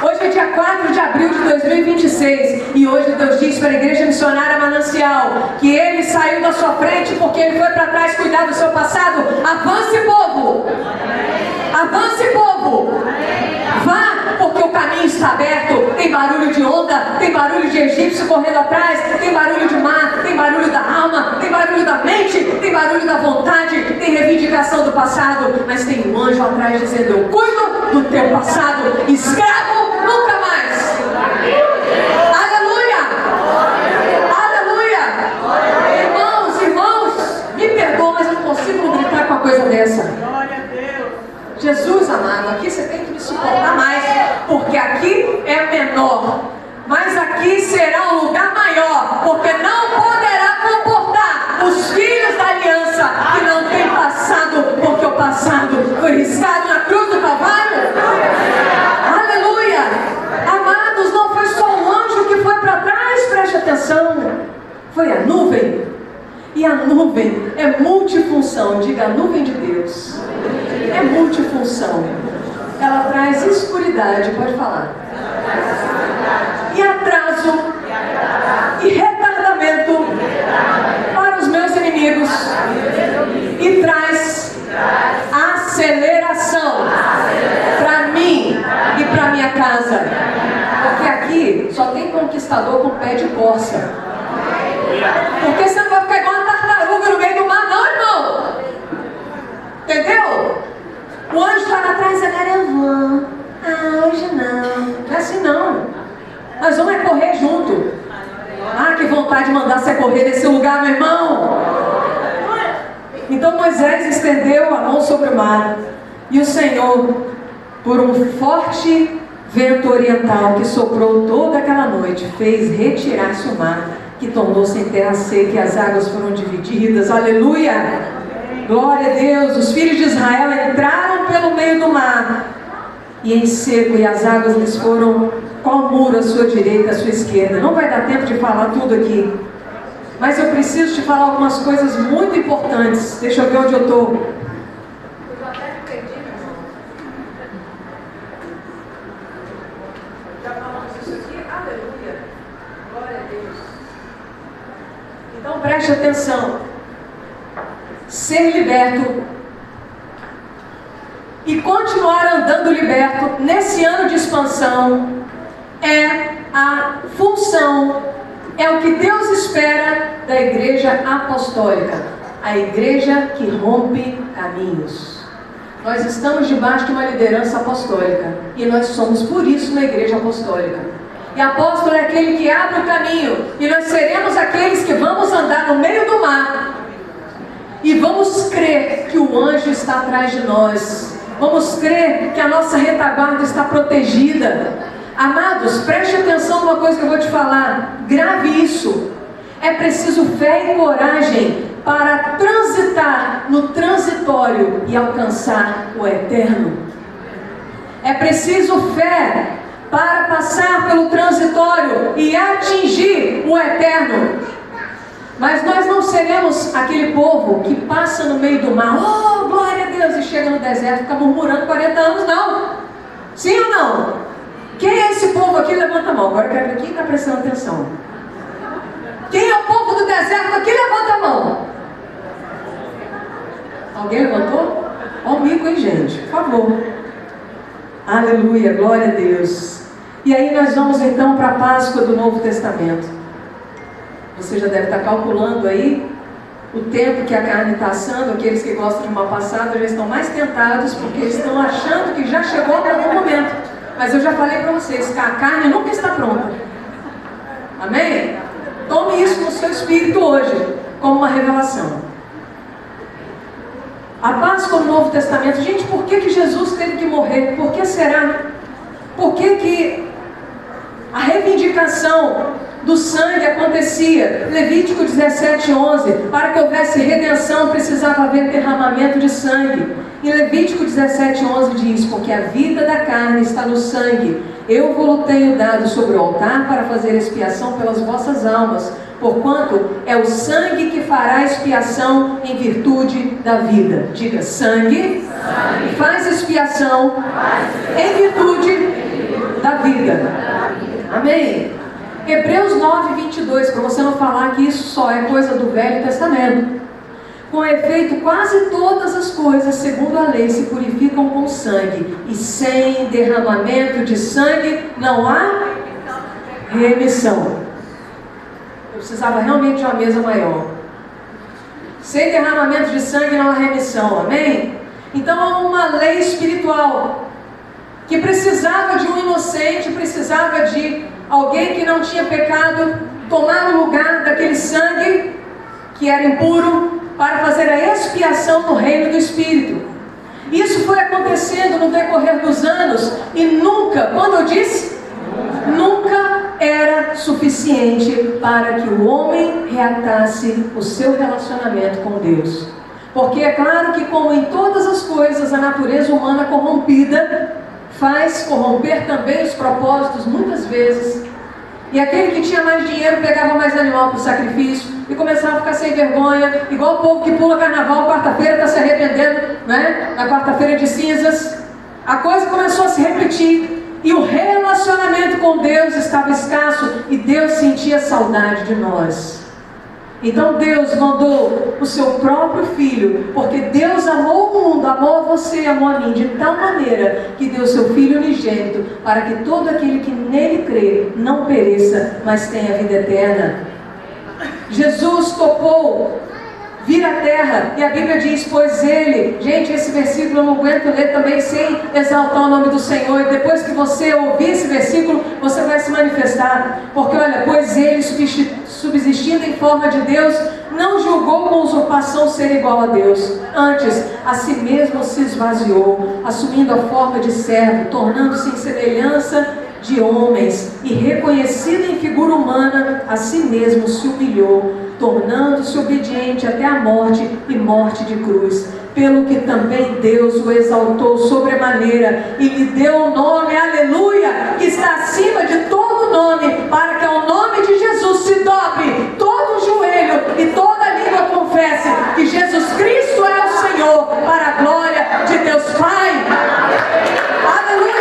Hoje é dia 4 de abril de 2026 e hoje Deus diz para a Igreja Missionária Manancial que Ele saiu da sua frente porque Ele foi para trás cuidar do seu passado. Avance, povo! Avance, povo! Vá, porque o caminho está aberto. Tem barulho de onda, tem barulho de egípcio correndo atrás, tem barulho de mar, tem barulho da alma, tem barulho da mente, tem barulho da vontade, tem reivindicação do passado, mas tem um anjo atrás dizendo: eu cuido do teu passado, escravo nunca mais. Aleluia! dessa. Glória a Deus. Jesus amado, aqui você tem que me suportar mais, porque aqui é menor, mas aqui será um lugar maior, porque não poderá comportar os filhos da aliança que não têm passado, porque o passado foi riscado na cruz do Calvário. Aleluia! Amados, não foi só um anjo que foi para trás, preste atenção, foi a nuvem. E a nuvem é multifunção, diga a nuvem de Deus. É multifunção. Ela traz escuridade, pode falar. E atraso. E retardamento para os meus inimigos. E traz aceleração para mim e para minha casa. Porque aqui só tem conquistador com pé de corça. Porque você não vai ficar igual uma tartaruga no meio do mar, não, irmão. Entendeu? O anjo está lá atrás, agora eu vou. Ah, hoje não. Não é assim não. Nós vamos é correr junto. Ah, que vontade de mandar você correr nesse lugar, meu irmão. Então Moisés estendeu a mão sobre o mar. E o Senhor, por um forte vento oriental que soprou toda aquela noite, fez retirar-se o mar, que tornou-se em terra seca e as águas foram divididas. Aleluia! Glória a Deus! Os filhos de Israel entraram pelo meio do mar e em seco, e as águas lhes foram qual muro à sua direita, à sua esquerda. Não vai dar tempo de falar tudo aqui, mas eu preciso te falar algumas coisas muito importantes. Deixa eu ver onde eu estou. Já falamos isso aqui? Aleluia! Glória a Deus! Então preste atenção. Ser liberto e continuar andando liberto nesse ano de expansão é a função, é o que Deus espera da igreja apostólica, a igreja que rompe caminhos. Nós estamos debaixo de uma liderança apostólica e nós somos por isso uma igreja apostólica. E apóstolo é aquele que abre o caminho, e nós seremos aqueles que vamos andar no meio do mar e vamos crer que o anjo está atrás de nós. Vamos crer que a nossa retaguarda está protegida. Amados, preste atenção numa coisa que eu vou te falar. Grave isso. É preciso fé e coragem para transitar no transitório e alcançar o eterno. É preciso fé para passar pelo transitório e atingir o eterno. Mas nós não seremos aquele povo que passa no meio do mar, oh, glória a Deus, e chega no deserto e fica murmurando 40 anos, não. Sim ou não? Quem é esse povo aqui? Levanta a mão. Agora eu quero ver quem está prestando atenção. Quem é o povo do deserto aqui? Levanta a mão. Alguém levantou? Olha o mico, hein, gente? Por favor. Aleluia, glória a Deus. E aí nós vamos então para a Páscoa do Novo Testamento. Você já deve estar calculando aí o tempo que a carne está assando. Aqueles que gostam de uma passada já estão mais tentados, porque eles estão achando que já chegou até algum momento. Mas eu já falei para vocês que a carne nunca está pronta. Amém? Tome isso no seu espírito hoje, como uma revelação. A Páscoa no Novo Testamento. Gente, por que Jesus teve que morrer? Por que será? Por que a reivindicação do sangue acontecia? Levítico 17:11, para que houvesse redenção precisava haver derramamento de sangue. Em Levítico 17:11 diz: porque a vida da carne está no sangue, eu vos tenho dado sobre o altar para fazer expiação pelas vossas almas, porquanto é o sangue que fará expiação em virtude da vida. Diga: sangue, faz expiação em virtude da vida. Amém? Hebreus 9:22, para você não falar que isso só é coisa do Velho Testamento. Com efeito, quase todas as coisas, segundo a lei, se purificam com sangue, e sem derramamento de sangue não há remissão. Eu precisava realmente de uma mesa maior. Sem derramamento de sangue não há remissão, amém? Então há uma lei espiritual que precisava de um inocente, precisava de alguém que não tinha pecado tomar o lugar daquele sangue que era impuro, para fazer a expiação no reino do Espírito. acontecendo no decorrer dos anos e nunca, quando eu disse, nunca era suficiente para que o homem reatasse o seu relacionamento com Deus. Porque é claro que, como em todas as coisas, a natureza humana corrompida faz corromper também os propósitos muitas vezes. E aquele que tinha mais dinheiro pegava mais animal para o sacrifício e começava a ficar sem vergonha, igual o povo que pula carnaval, quarta-feira está se arrependendo, né? Na quarta-feira de cinzas. A coisa começou a se repetir e o relacionamento com Deus estava escasso e Deus sentia saudade de nós. Então Deus mandou o seu próprio Filho, porque Deus amou o mundo, amou você, amou a mim, de tal maneira que deu seu Filho unigênito, para que todo aquele que nele crê não pereça, mas tenha vida eterna. Jesus topou vir à terra, e a Bíblia diz, pois ele, gente, esse versículo eu não aguento ler também sem exaltar o nome do Senhor, e depois que você ouvir esse versículo, você vai se manifestar, porque olha, pois ele, subsistindo em forma de Deus, não julgou com usurpação ser igual a Deus, antes, a si mesmo se esvaziou, assumindo a forma de servo, tornando-se em semelhança de homens, e reconhecido em figura humana, a si mesmo se humilhou, tornando-se obediente até a morte e morte de cruz, pelo que também Deus o exaltou sobremaneira e lhe deu o nome, aleluia, que está acima de todo nome, para que ao nome de Jesus se dobre todo o joelho e toda língua confesse que Jesus Cristo é o Senhor, para a glória de Deus Pai. Aleluia!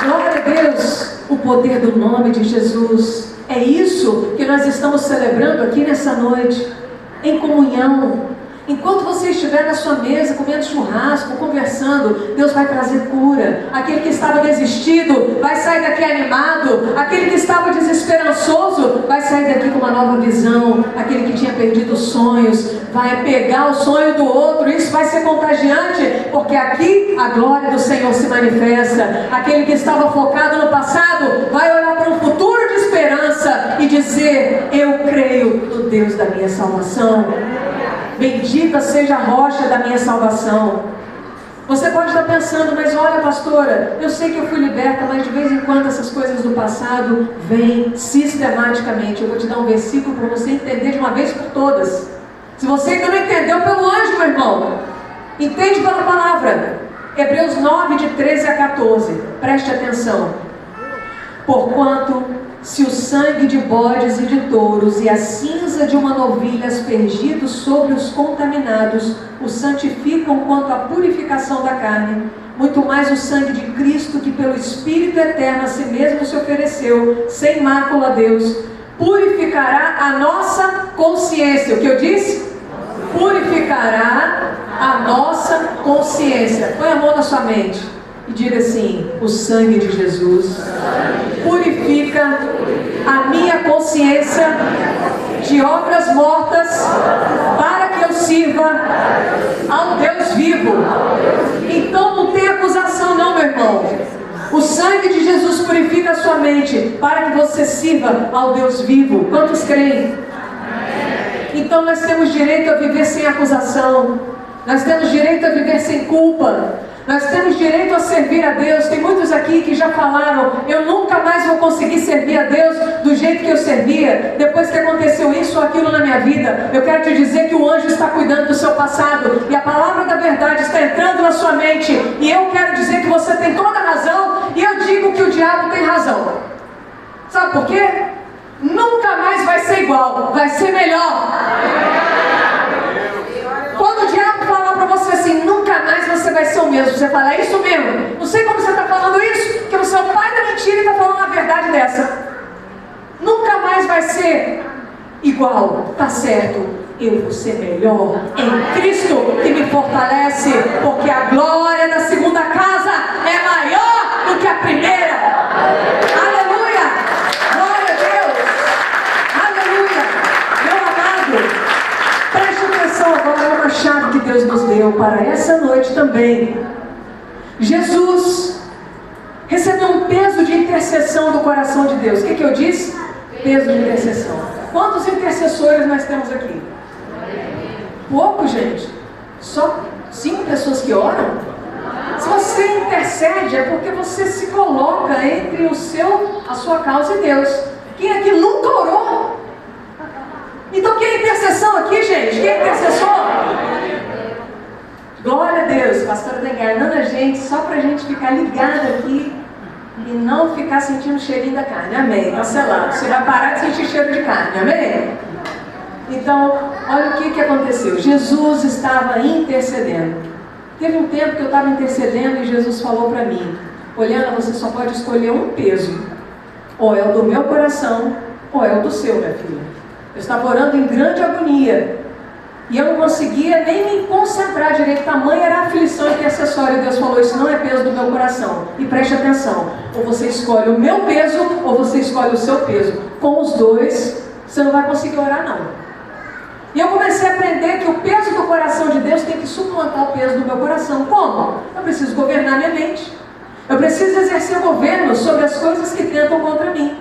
Glória a Deus, o poder do nome de Jesus. É isso que nós estamos celebrando aqui nessa noite, em comunhão. Enquanto você estiver na sua mesa, comendo churrasco, conversando, Deus vai trazer cura. Aquele que estava desistido, vai sair daqui animado. Aquele que estava desesperançoso, vai sair daqui com uma nova visão. Aquele que tinha perdido os sonhos, vai pegar o sonho do outro. Isso vai ser contagiante, porque aqui a glória do Senhor se manifesta. Aquele que estava focado no passado, vai olhar para um futuro de esperança e dizer, eu creio no Deus da minha salvação. Bendita seja a rocha da minha salvação. Você pode estar pensando, mas olha, pastora, eu sei que eu fui liberta, mas de vez em quando essas coisas do passado vêm sistematicamente. Eu vou te dar um versículo para você entender de uma vez por todas. Se você ainda não entendeu pelo anjo, meu irmão, entende pela palavra. Hebreus 9, de 13 a 14. Preste atenção. Porquanto, se o sangue de bodes e de touros e a cinza de uma novilha aspergidos sobre os contaminados os santificam quanto à purificação da carne, muito mais o sangue de Cristo, que pelo Espírito eterno a si mesmo se ofereceu, sem mácula a Deus, purificará a nossa consciência. O que eu disse? Purificará a nossa consciência. Põe a mão na sua mente e diga assim, o sangue de Jesus purifica a minha consciência de obras mortas, para que eu sirva ao Deus vivo. Então não tem acusação não, meu irmão. O sangue de Jesus purifica a sua mente, para que você sirva ao Deus vivo. Quantos creem? Então nós temos direito a viver sem acusação. Nós temos direito a viver sem culpa. Nós temos direito a servir a Deus. Tem muitos aqui que já falaram, eu nunca mais vou conseguir servir a Deus do jeito que eu servia, depois que aconteceu isso ou aquilo na minha vida. Eu quero te dizer que o anjo está cuidando do seu passado, e a palavra da verdade está entrando na sua mente, e eu quero dizer que você tem toda a razão, e eu digo que o diabo tem razão. Sabe por quê? Nunca mais vai ser igual, vai ser melhor. Quando o diabo falar para você assim, nunca mais você vai ser o mesmo, você fala, é isso mesmo? Não sei como você está falando isso, porque você é o pai da mentira e está falando a verdade dessa. Nunca mais vai ser igual, tá certo? Eu vou ser melhor em Cristo que me fortalece, porque a glória da segunda casa é maior do que a primeira. Aleluia! Glória a Deus! Aleluia! Meu amado, preste atenção agora, é uma chave que Deus nos deu para essa noite também. Jesus recebeu um peso de intercessão do coração de Deus. O que eu disse? Peso de intercessão. Quantos intercessores nós temos aqui? Pouco, gente. Só 5 pessoas que oram? Se você intercede, é porque você se coloca entre a sua causa e Deus. Quem aqui nunca orou? Então quem é intercessão aqui, gente? Quem é intercessor? Glória a Deus. A pastora está enganando a gente só para a gente ficar ligado aqui e não ficar sentindo o cheirinho da carne. Amém. Está selado. Você vai parar de sentir cheiro de carne. Amém? Então, olha o que aconteceu. Jesus estava intercedendo. Teve um tempo que eu estava intercedendo e Jesus falou para mim: Poliana, você só pode escolher um peso. Ou é o do meu coração, ou é o do seu, minha filha. Eu estava orando em grande agonia. E eu não conseguia nem me concentrar direito. Tamanha era a aflição intercessória. Deus falou: isso não é peso do meu coração. E preste atenção. Ou você escolhe o meu peso, ou você escolhe o seu peso. Com os dois, você não vai conseguir orar, não. E eu comecei a aprender que o peso do coração de Deus tem que suplantar o peso do meu coração. Como? Eu preciso governar minha mente. Eu preciso exercer governo sobre as coisas que tentam contra mim.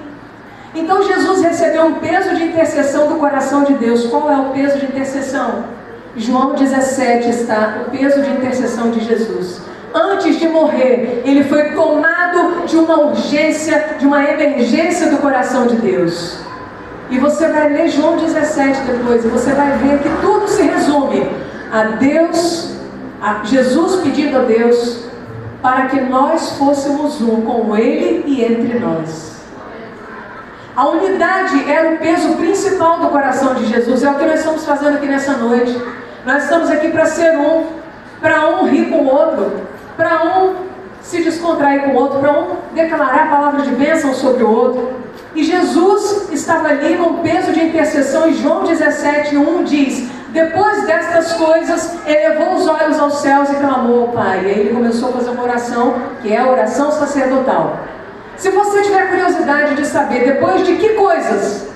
Então Jesus recebeu um peso de intercessão do coração de Deus. Qual é o peso de intercessão? João 17 está o peso de intercessão de Jesus. Antes de morrer, ele foi tomado de uma urgência, de uma emergência do coração de Deus. E você vai ler João 17 depois, e você vai ver que tudo se resume a Deus, a Jesus pedindo a Deus para que nós fôssemos um com Ele e entre nós. A unidade era o peso principal do coração de Jesus. É o que nós estamos fazendo aqui nessa noite. Nós estamos aqui para ser um, para um rir com o outro, para um se descontrair com o outro, para um declarar a palavra de bênção sobre o outro. E Jesus estava ali num peso de intercessão. E João 17:1 diz: depois destas coisas, elevou os olhos aos céus e clamou ao Pai. E aí ele começou a fazer uma oração, que é a oração sacerdotal. Se você tiver curiosidade de saber depois de que coisas,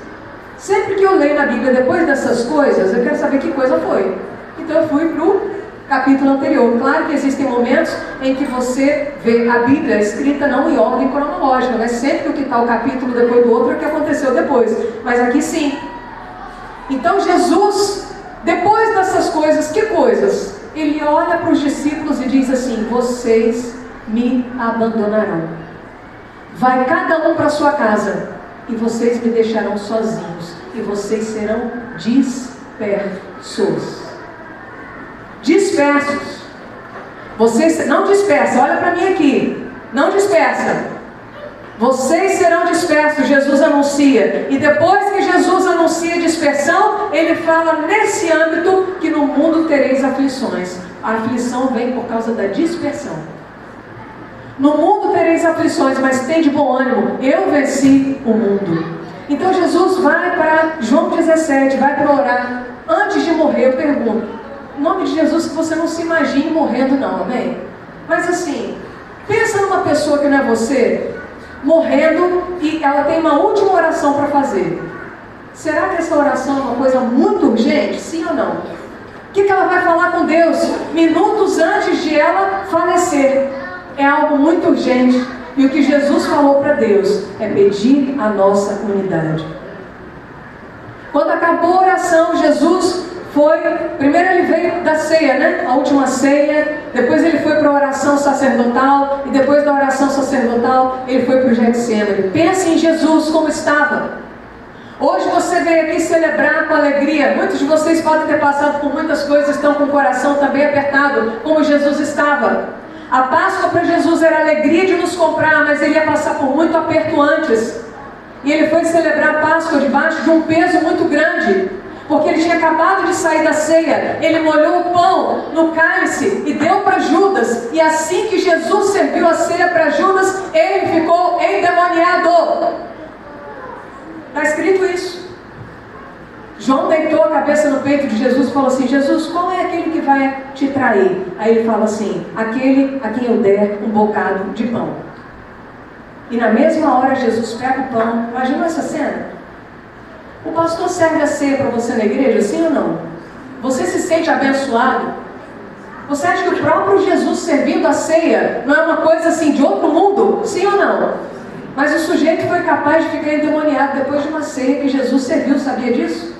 sempre que eu leio na Bíblia depois dessas coisas, eu quero saber que coisa foi. Então eu fui para o capítulo anterior. Claro que existem momentos em que você vê a Bíblia escrita não em ordem cronológica, não é sempre o que está o capítulo depois do outro é o que aconteceu depois, mas aqui sim. Então Jesus, depois dessas coisas, que coisas? Ele olha para os discípulos e diz assim: vocês me abandonarão. Vai cada um para sua casa e vocês me deixarão sozinhos e vocês serão dispersos. Dispersos. Vocês não dispersa, olha para mim aqui. Não dispersa. Vocês serão dispersos, Jesus anuncia. E depois que Jesus anuncia dispersão, ele fala nesse âmbito que no mundo tereis aflições. A aflição vem por causa da dispersão. No mundo tereis aflições, mas tem de bom ânimo. Eu venci o mundo. Então Jesus vai para João 17, vai para orar. Antes de morrer, eu pergunto: em nome de Jesus, que você não se imagine morrendo não, amém? Mas assim, pensa numa pessoa que não é você, morrendo, e ela tem uma última oração para fazer. Será que essa oração é uma coisa muito urgente? Sim ou não? O que ela vai falar com Deus minutos antes de ela falecer? É algo muito urgente. E o que Jesus falou para Deus é pedir a nossa unidade. Quando acabou a oração, Jesus foi, primeiro ele veio da ceia, né? A última ceia, depois ele foi para a oração sacerdotal, e depois da oração sacerdotal, ele foi para o Getsêmani. Pense em Jesus como estava. Hoje você veio aqui celebrar com alegria. Muitos de vocês podem ter passado por muitas coisas, estão com o coração também apertado, como Jesus estava. A Páscoa para Jesus era a alegria de nos comprar, mas ele ia passar por muito aperto antes. E ele foi celebrar a Páscoa debaixo de um peso muito grande, porque ele tinha acabado de sair da ceia. Ele molhou o pão no cálice e deu para Judas. E assim que Jesus serviu a ceia para Judas, ele ficou endemoniado. Está escrito isso. João deitou a cabeça no peito de Jesus e falou assim: Jesus, qual é aquele que vai te trair? Aí ele fala assim: aquele a quem eu der um bocado de pão. E na mesma hora Jesus pega o pão. Imagina essa cena. O pastor serve a ceia para você na igreja, sim ou não? Você se sente abençoado? Você acha que o próprio Jesus servindo a ceia não é uma coisa assim de outro mundo? Sim ou não? Mas o sujeito foi capaz de ficar endemoniado depois de uma ceia que Jesus serviu, sabia disso?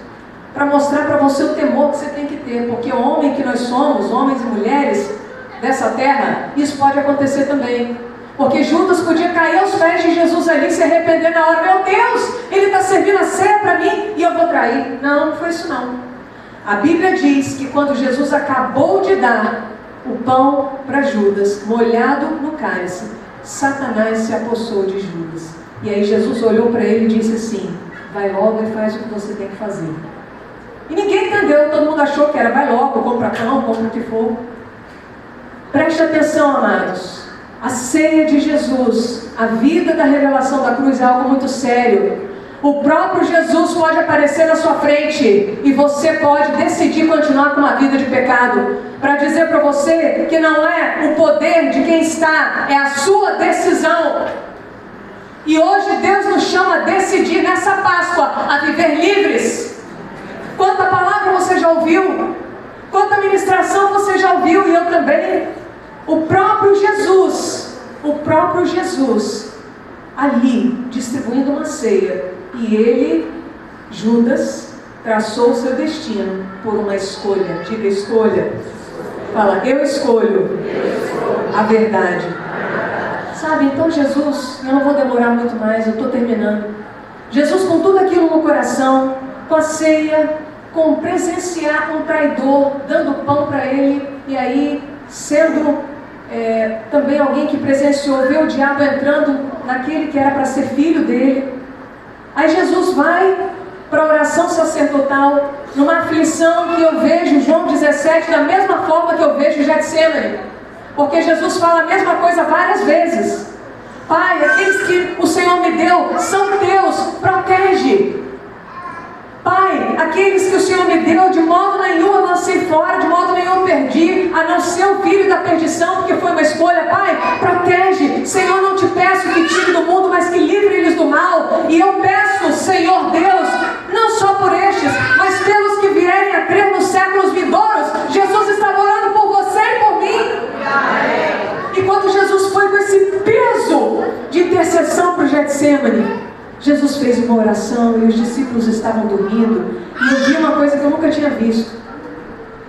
para mostrar para você o temor que você tem que ter, porque o homem que nós somos, homens e mulheres dessa terra, isso pode acontecer também. Porque Judas podia cair aos pés de Jesus ali e se arrepender na hora. Meu Deus, ele está servindo a ceia para mim e eu vou trair. Não, não foi isso não. A Bíblia diz que quando Jesus acabou de dar o pão para Judas, molhado no cálice, Satanás se apossou de Judas. E aí Jesus olhou para ele e disse assim: vai logo e faz o que você tem que fazer. E ninguém entendeu, todo mundo achou que era vai logo, compra pão, compra o que for. Preste atenção, amados. A ceia de Jesus, a vida da revelação da cruz é algo muito sério. O próprio Jesus pode aparecer na sua frente e você pode decidir continuar com uma vida de pecado, para dizer para você que não é o poder de quem está, é a sua decisão. E hoje Deus nos chama a decidir nessa Páscoa a viver livres. Quanta palavra você já ouviu? Quanta ministração você já ouviu? E eu também. O próprio Jesus, ali, distribuindo uma ceia, e ele, Judas, traçou o seu destino por uma escolha. Diga escolha. Fala, eu escolho a verdade. Sabe, então Jesus, eu não vou demorar muito mais, eu estou terminando. Jesus, com tudo aquilo no coração, com a ceia, com presenciar um traidor, dando pão para ele, e aí, sendo também alguém que presenciou, ver o diabo entrando naquele que era para ser filho dele. Aí Jesus vai para a oração sacerdotal, numa aflição que eu vejo João 17, da mesma forma que eu vejo Getsemane, porque Jesus fala a mesma coisa várias vezes. Pai, aqueles que o Senhor me deu são teus, protege. Pai, aqueles que o Senhor me deu, de modo nenhum eu lancei fora, de modo nenhum eu perdi, a não ser o filho da perdição, porque foi uma escolha. Pai, protege. Senhor, não te peço que tire do mundo, mas que livre eles do mal. E eu peço, Senhor Deus, não só por estes, mas pelos que vierem a crer nos séculos vindouros. Jesus estava orando por você e por mim. E quando Jesus foi com esse peso de intercessão para o Getsemane, Jesus fez uma oração e os discípulos estavam dormindo, e eu vi uma coisa que eu nunca tinha visto.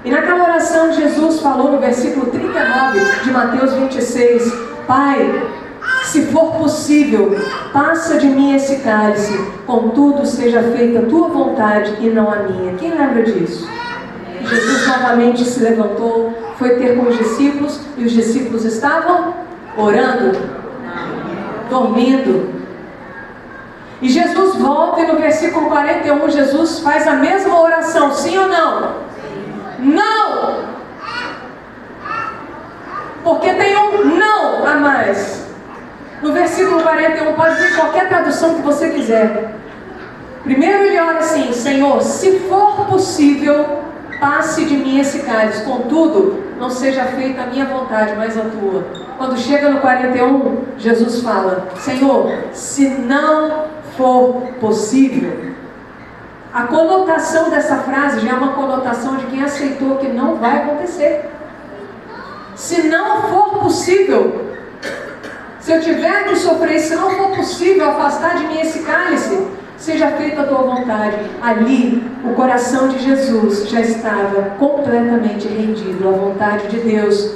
E naquela oração Jesus falou no versículo 39 de Mateus 26, Pai, se for possível, passa de mim esse cálice, contudo seja feita a tua vontade e não a minha. Quem lembra disso? E Jesus novamente se levantou, foi ter com os discípulos, e os discípulos estavam orando, dormindo. E Jesus volta e no versículo 41 Jesus faz a mesma oração, sim ou não? Sim. Não! Porque tem um não a mais. No versículo 41, pode vir qualquer tradução que você quiser. Primeiro ele ora assim, Senhor, se for possível, passe de mim esse cálice, contudo, não seja feita a minha vontade, mas a tua. Quando chega no 41, Jesus fala, Senhor, se não for possível. A conotação dessa frase já é uma conotação de quem aceitou que não vai acontecer. Se não for possível, se eu tiver que sofrer, se não for possível afastar de mim esse cálice, seja feita a tua vontade. Ali, o coração de Jesus já estava completamente rendido à vontade de Deus,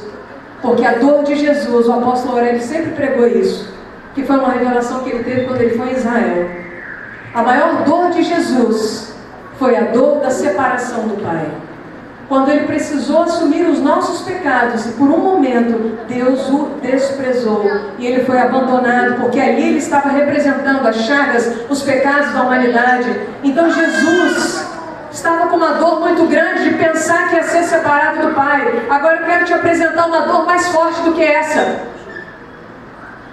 porque a dor de Jesus, o apóstolo Aurélio sempre pregou isso, que foi uma revelação que ele teve quando ele foi em Israel. A maior dor de Jesus foi a dor da separação do Pai. Quando ele precisou assumir os nossos pecados, e por um momento Deus o desprezou, e ele foi abandonado, porque ali ele estava representando as chagas, os pecados da humanidade. Então Jesus estava com uma dor muito grande de pensar que ia ser separado do Pai. Agora eu quero te apresentar uma dor mais forte do que essa.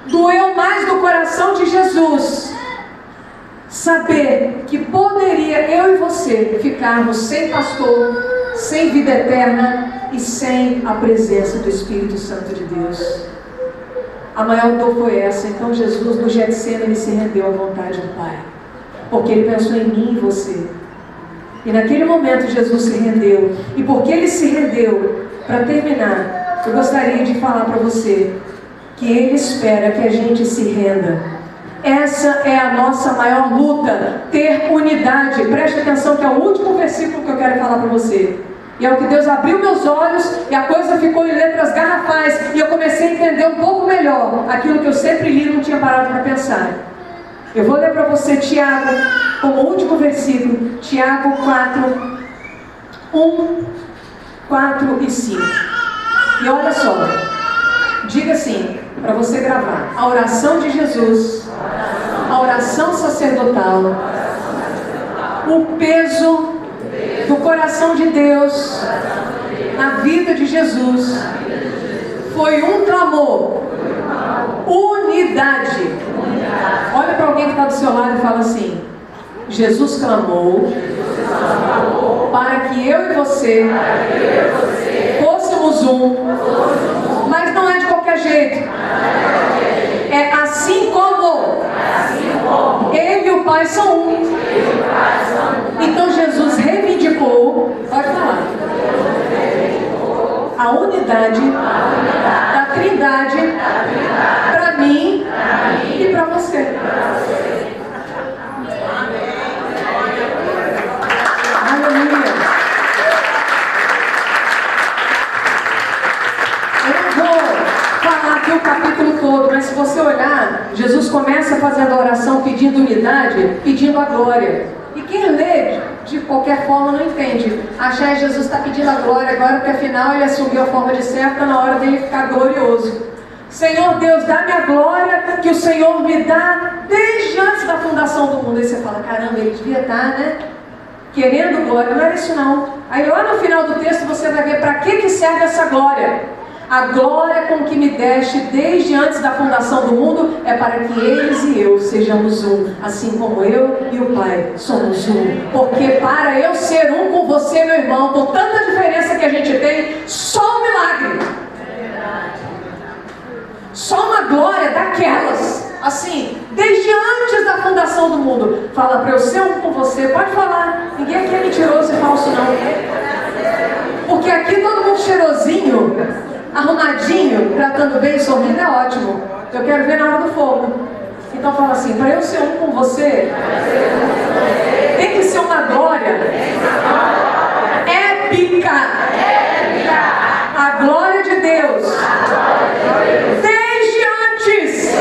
Doeu mais no coração de Jesus saber que poderia eu e você ficarmos sem pastor, sem vida eterna e sem a presença do Espírito Santo de Deus. A maior dor foi essa. Então Jesus no Getsemane se rendeu à vontade do Pai, porque ele pensou em mim e você. E naquele momento Jesus se rendeu. E porque ele se rendeu, para terminar, eu gostaria de falar para você que ele espera que a gente se renda. Essa é a nossa maior luta, ter unidade. Preste atenção que é o último versículo quero falar para você. E é o que Deus abriu meus olhos e a coisa ficou em letras garrafais e eu comecei a entender um pouco melhor aquilo que eu sempre li e não tinha parado para pensar. Eu vou ler para você Tiago, como último versículo, Tiago 4, 1, 4 e 5. E olha só, diga assim, para você gravar: a oração de Jesus, a oração sacerdotal, o peso do coração de Deus na vida de Jesus foi um clamor, unidade. Olha para alguém que está do seu lado e fala assim: Jesus clamou para que eu e você fôssemos um, mas não é de qualquer jeito, é assim como Ele e o Pai são um. Então Jesus reivindicou, pode falar, a unidade da Trindade para mim e para você. Aleluia. Eu não vou falar aqui o capítulo todo, mas se você olhar, Jesus começa fazendo a oração pedindo unidade, pedindo a glória. E quem lê de qualquer forma não entende. Achar que Jesus está pedindo a glória agora, porque afinal ele assumiu a forma de servo, está na hora dele ficar glorioso. Senhor Deus, dá-me a glória que o Senhor me dá desde antes da fundação do mundo. Aí você fala: caramba, ele devia estar, né? Querendo glória. Não era isso não. Aí lá no final do texto você vai ver para que serve essa glória. A glória com que me deste desde antes da fundação do mundo é para que eles e eu sejamos um, assim como eu e o Pai somos um. Porque para eu ser um com você, meu irmão, com tanta diferença que a gente tem, só um milagre, só uma glória daquelas, assim, desde antes da fundação do mundo. Fala para eu ser um com você, pode falar, ninguém aqui é mentiroso e falso não, porque aqui todo mundo cheirosinho, arrumadinho, tratando bem, sorrindo é ótimo. Eu quero ver na hora do fogo. Então fala assim: para eu ser um com você, tem que ser uma glória épica. A glória de Deus desde antes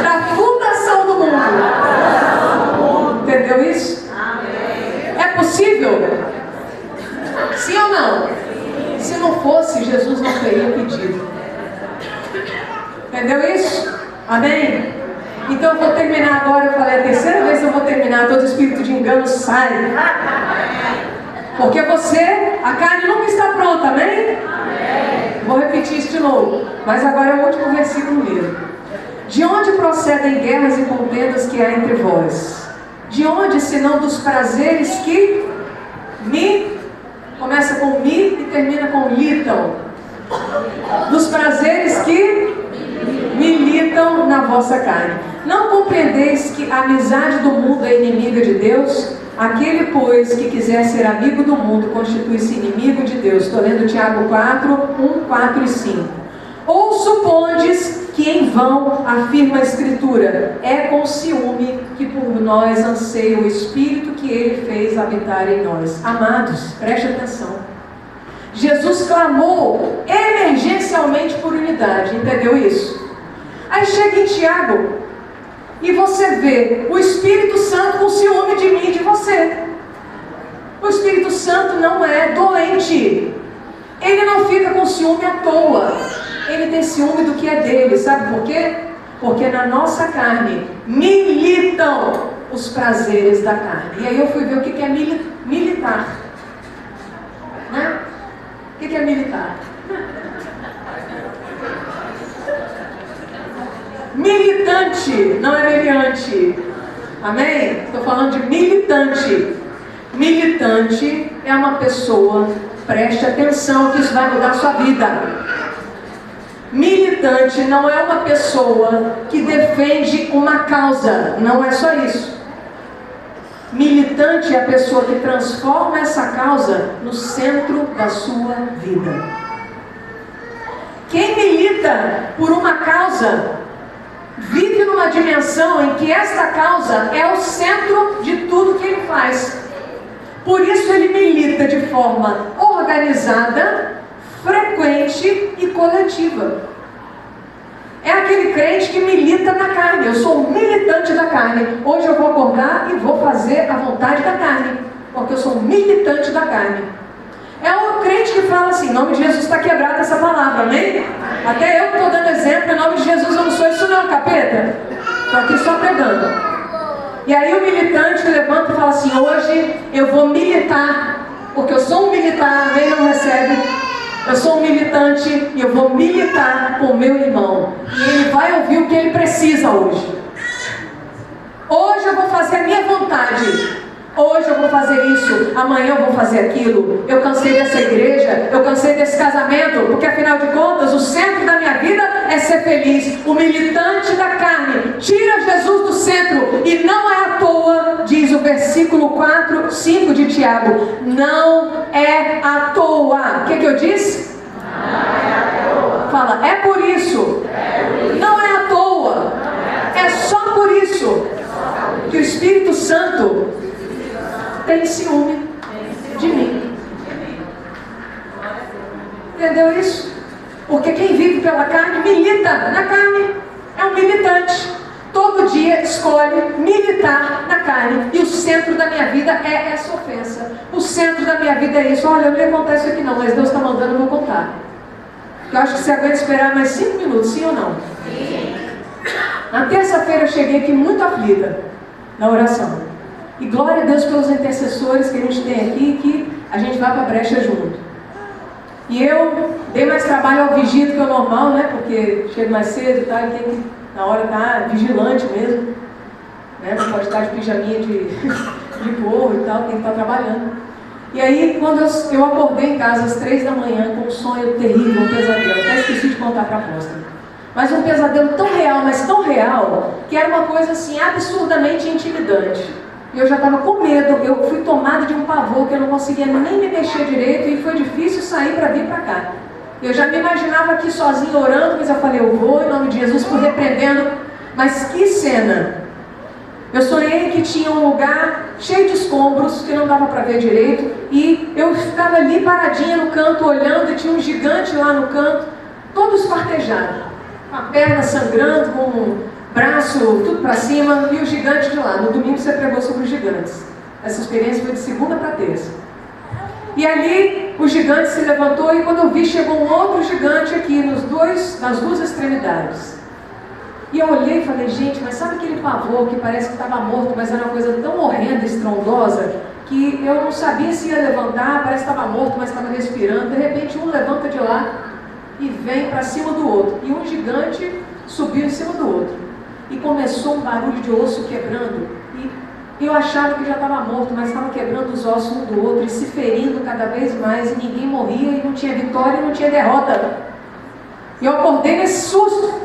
da fundação do mundo. Entendeu isso? É possível? Sim ou não? Se não fosse, Jesus não teria pedido. Entendeu isso? Amém? Então eu vou terminar agora. Eu falei a terceira vez que eu vou terminar. Todo espírito de engano sai. Porque você, a carne nunca está pronta, amém? Vou repetir isso de novo. Mas agora é o último versículo mesmo. De onde procedem guerras e contendas que há entre vós? De onde, senão dos prazeres que começa com mi e termina com litam. Dos prazeres que militam na vossa carne. Não compreendeis que a amizade do mundo é inimiga de Deus? Aquele, pois, que quiser ser amigo do mundo, constitui-se inimigo de Deus. Estou lendo Tiago 4, 1, 4 e 5. Ou supondes que em vão afirma a Escritura: é com ciúme que por nós anseia o Espírito que Ele fez habitar em nós. Amados, preste atenção. Jesus clamou emergencialmente por unidade, entendeu isso? Aí chega em Tiago e você vê o Espírito Santo com ciúme de mim e de você. O Espírito Santo não é doente. Ele não fica com ciúme à toa. Ele tem ciúme do que é dele. Sabe por quê? Porque na nossa carne militam os prazeres da carne. E aí eu fui ver o que é militar. Né? O que é militar? Militante, não é meliante. Amém? Estou falando de militante. Militante é uma pessoa, preste atenção que isso vai mudar a sua vida. Militante não é uma pessoa que defende uma causa, não é só isso. Militante é a pessoa que transforma essa causa no centro da sua vida. Quem milita por uma causa vive numa dimensão em que esta causa é o centro de tudo que ele faz. Por isso ele milita de forma organizada, frequente e coletiva. É aquele crente que milita na carne. Eu sou um militante da carne. Hoje eu vou acordar e vou fazer a vontade da carne, porque eu sou um militante da carne. É o crente que fala assim: em nome de Jesus está quebrada essa palavra, amém? Até eu que estou dando exemplo, em nome de Jesus eu não sou isso não, capeta. Estou aqui só pregando. E aí o militante levanta e fala assim: hoje eu vou militar, porque eu sou um militar, amém? Não recebe. Eu sou um militante e eu vou militar com o meu irmão. E ele vai ouvir o que ele precisa hoje. Hoje eu vou fazer a minha vontade. Hoje eu vou fazer isso, amanhã eu vou fazer aquilo. Eu cansei dessa igreja, eu cansei desse casamento, porque afinal de contas o centro da minha vida é ser feliz. O militante da carne tira Jesus do centro, e não é à toa, diz o versículo 5 de Tiago, não é à toa. O que eu disse? Não é à toa. Fala, é por isso. Não é à toa. É só por isso que o Espírito Santo tem ciúme de mim. Entendeu isso? Porque quem vive pela carne milita na carne. É um militante. Todo dia escolhe militar na carne. E o centro da minha vida é essa ofensa. O centro da minha vida é isso. Olha, eu não ia contar isso aqui não, mas Deus está mandando, eu vou contar. Eu acho que você aguenta esperar mais 5 minutos, sim ou não? Sim. Na terça-feira eu cheguei aqui muito aflita na oração. E glória a Deus pelos intercessores que a gente tem aqui, que a gente vai para a brecha junto. E eu dei mais trabalho ao vigia do que o normal, né? Porque chego mais cedo e tal, e tem que, na hora, estar vigilante mesmo. Né? Não pode estar de pijaminha de porro e tal, tem que estar trabalhando. E aí, quando eu acordei em casa às 3 da manhã com um sonho terrível, um pesadelo, até esqueci de contar para a apóstola. Mas um pesadelo tão real, mas tão real, que era uma coisa assim absurdamente intimidante. E eu já estava com medo, eu fui tomada de um pavor que eu não conseguia nem me mexer direito e foi difícil sair para vir para cá. Eu já me imaginava aqui sozinha orando, mas eu falei, eu vou em nome de Jesus, fui repreendendo. Mas que cena! Eu sonhei que tinha um lugar cheio de escombros, que não dava para ver direito, e eu ficava ali paradinha no canto olhando e tinha um gigante lá no canto, todo espartejado, com a perna sangrando, com um braço, tudo para cima, e o gigante de lá. No domingo você pregou sobre os gigantes. Essa experiência foi de segunda para terça. E ali o gigante se levantou, e quando eu vi, chegou um outro gigante aqui, nas duas extremidades. E eu olhei e falei, gente, mas sabe aquele pavor que parece que estava morto, mas era uma coisa tão horrenda, estrondosa, que eu não sabia se ia levantar, parece que estava morto, mas estava respirando. De repente um levanta de lá e vem para cima do outro. E um gigante subiu em cima do outro. E começou um barulho de osso quebrando. E eu achava que já estava morto, mas estava quebrando os ossos um do outro e se ferindo cada vez mais. E ninguém morria, e não tinha vitória, e não tinha derrota. E eu acordei nesse susto.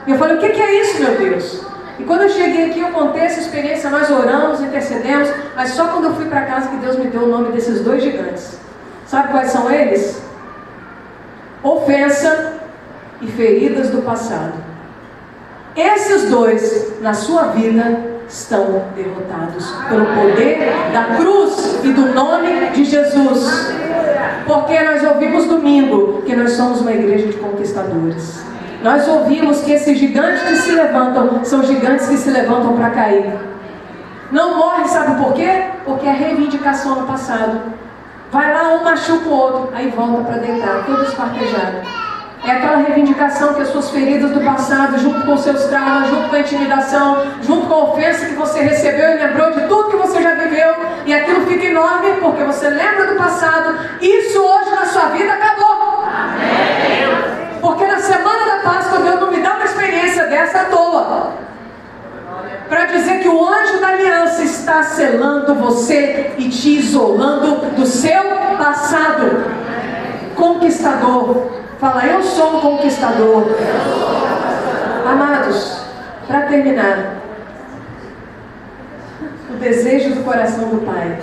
E eu falei, o que é isso, meu Deus? E quando eu cheguei aqui, eu contei essa experiência, nós oramos, intercedemos, mas só quando eu fui para casa que Deus me deu o nome desses dois gigantes. Sabe quais são eles? Ofensa e feridas do passado. Esses dois, na sua vida, estão derrotados pelo poder da cruz e do nome de Jesus. Porque nós ouvimos domingo que nós somos uma igreja de conquistadores. Nós ouvimos que esses gigantes que se levantam são gigantes que se levantam para cair. Não morre, sabe por quê? Porque é reivindicação no passado. Vai lá, um machuca o outro, aí volta para deitar, todo espartejado. É aquela reivindicação que as suas feridas do passado, junto com os seus traumas, junto com a intimidação, junto com a ofensa que você recebeu e lembrou de tudo que você já viveu, e aquilo fica enorme porque você lembra do passado. Isso hoje na sua vida acabou. Amém. Porque na semana da Páscoa Deus não me dá uma experiência dessa à toa, para dizer que o anjo da aliança está selando você e te isolando do seu passado. Conquistador. Fala, eu sou um conquistador. Amados, para terminar, o desejo do coração do Pai,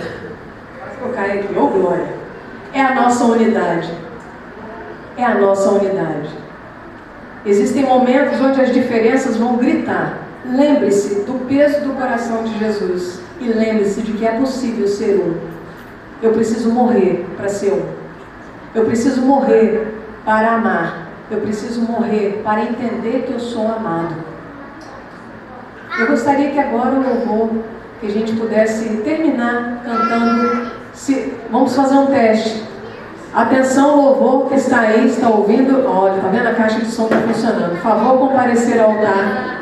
eu caio aqui, glória, é a nossa unidade. É a nossa unidade. Existem momentos onde as diferenças vão gritar. Lembre-se do peso do coração de Jesus e lembre-se de que é possível ser um. Eu preciso morrer para ser um. Eu preciso morrer para amar. Eu preciso morrer para entender que eu sou amado. Eu gostaria que agora o louvor, que a gente pudesse terminar cantando. Vamos fazer um teste. Atenção, louvor que está aí, está ouvindo. Olha, está vendo? A caixa de som está funcionando. Por favor, comparecer ao altar.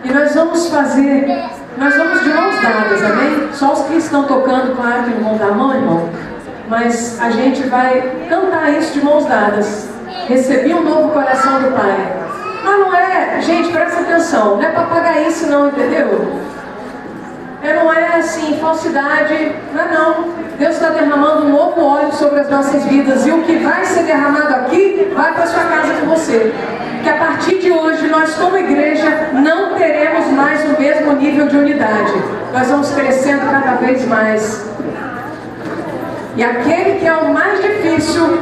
E nós vamos de mãos dadas, amém? Só os que estão tocando, claro que não vão dar a mão, irmão. Mas a gente vai cantar isso de mãos dadas. Recebi um novo coração do Pai. Mas não é, gente, presta atenção, não é papagaice não, entendeu? Não é assim, falsidade, não é não. Deus está derramando um novo óleo sobre as nossas vidas. E o que vai ser derramado aqui, vai para sua casa com você. Que a partir de hoje, nós como igreja, não teremos mais o mesmo nível de unidade. Nós vamos crescendo cada vez mais. E aquele que é o mais difícil,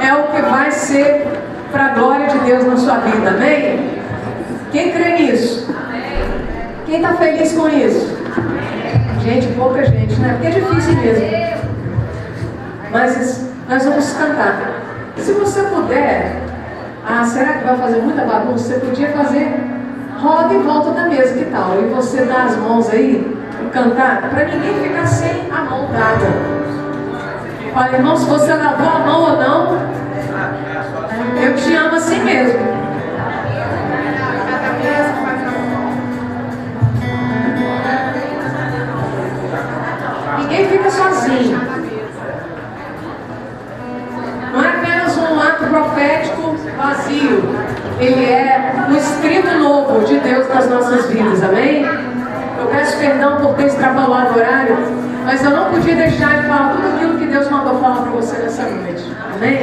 é o que vai ser para a glória de Deus na sua vida, amém? Quem crê nisso? Quem está feliz com isso? Gente, pouca gente, né? Porque é difícil mesmo. Mas nós vamos cantar. Se você puder, será que vai fazer muita bagunça? Você podia fazer roda em volta da mesa, que tal? E você dá as mãos aí e cantar, para ninguém ficar sem a mão dada. Olha, irmão, se você lavou a mão ou não, eu te amo assim mesmo. Ninguém fica sozinho. Não é apenas um ato profético vazio. Ele é um escrito novo de Deus nas nossas vidas, amém? Eu peço perdão por ter extrapolado o horário, mas eu não podia deixar de falar tudo aquilo que Deus mandou falar para você nessa noite, amém?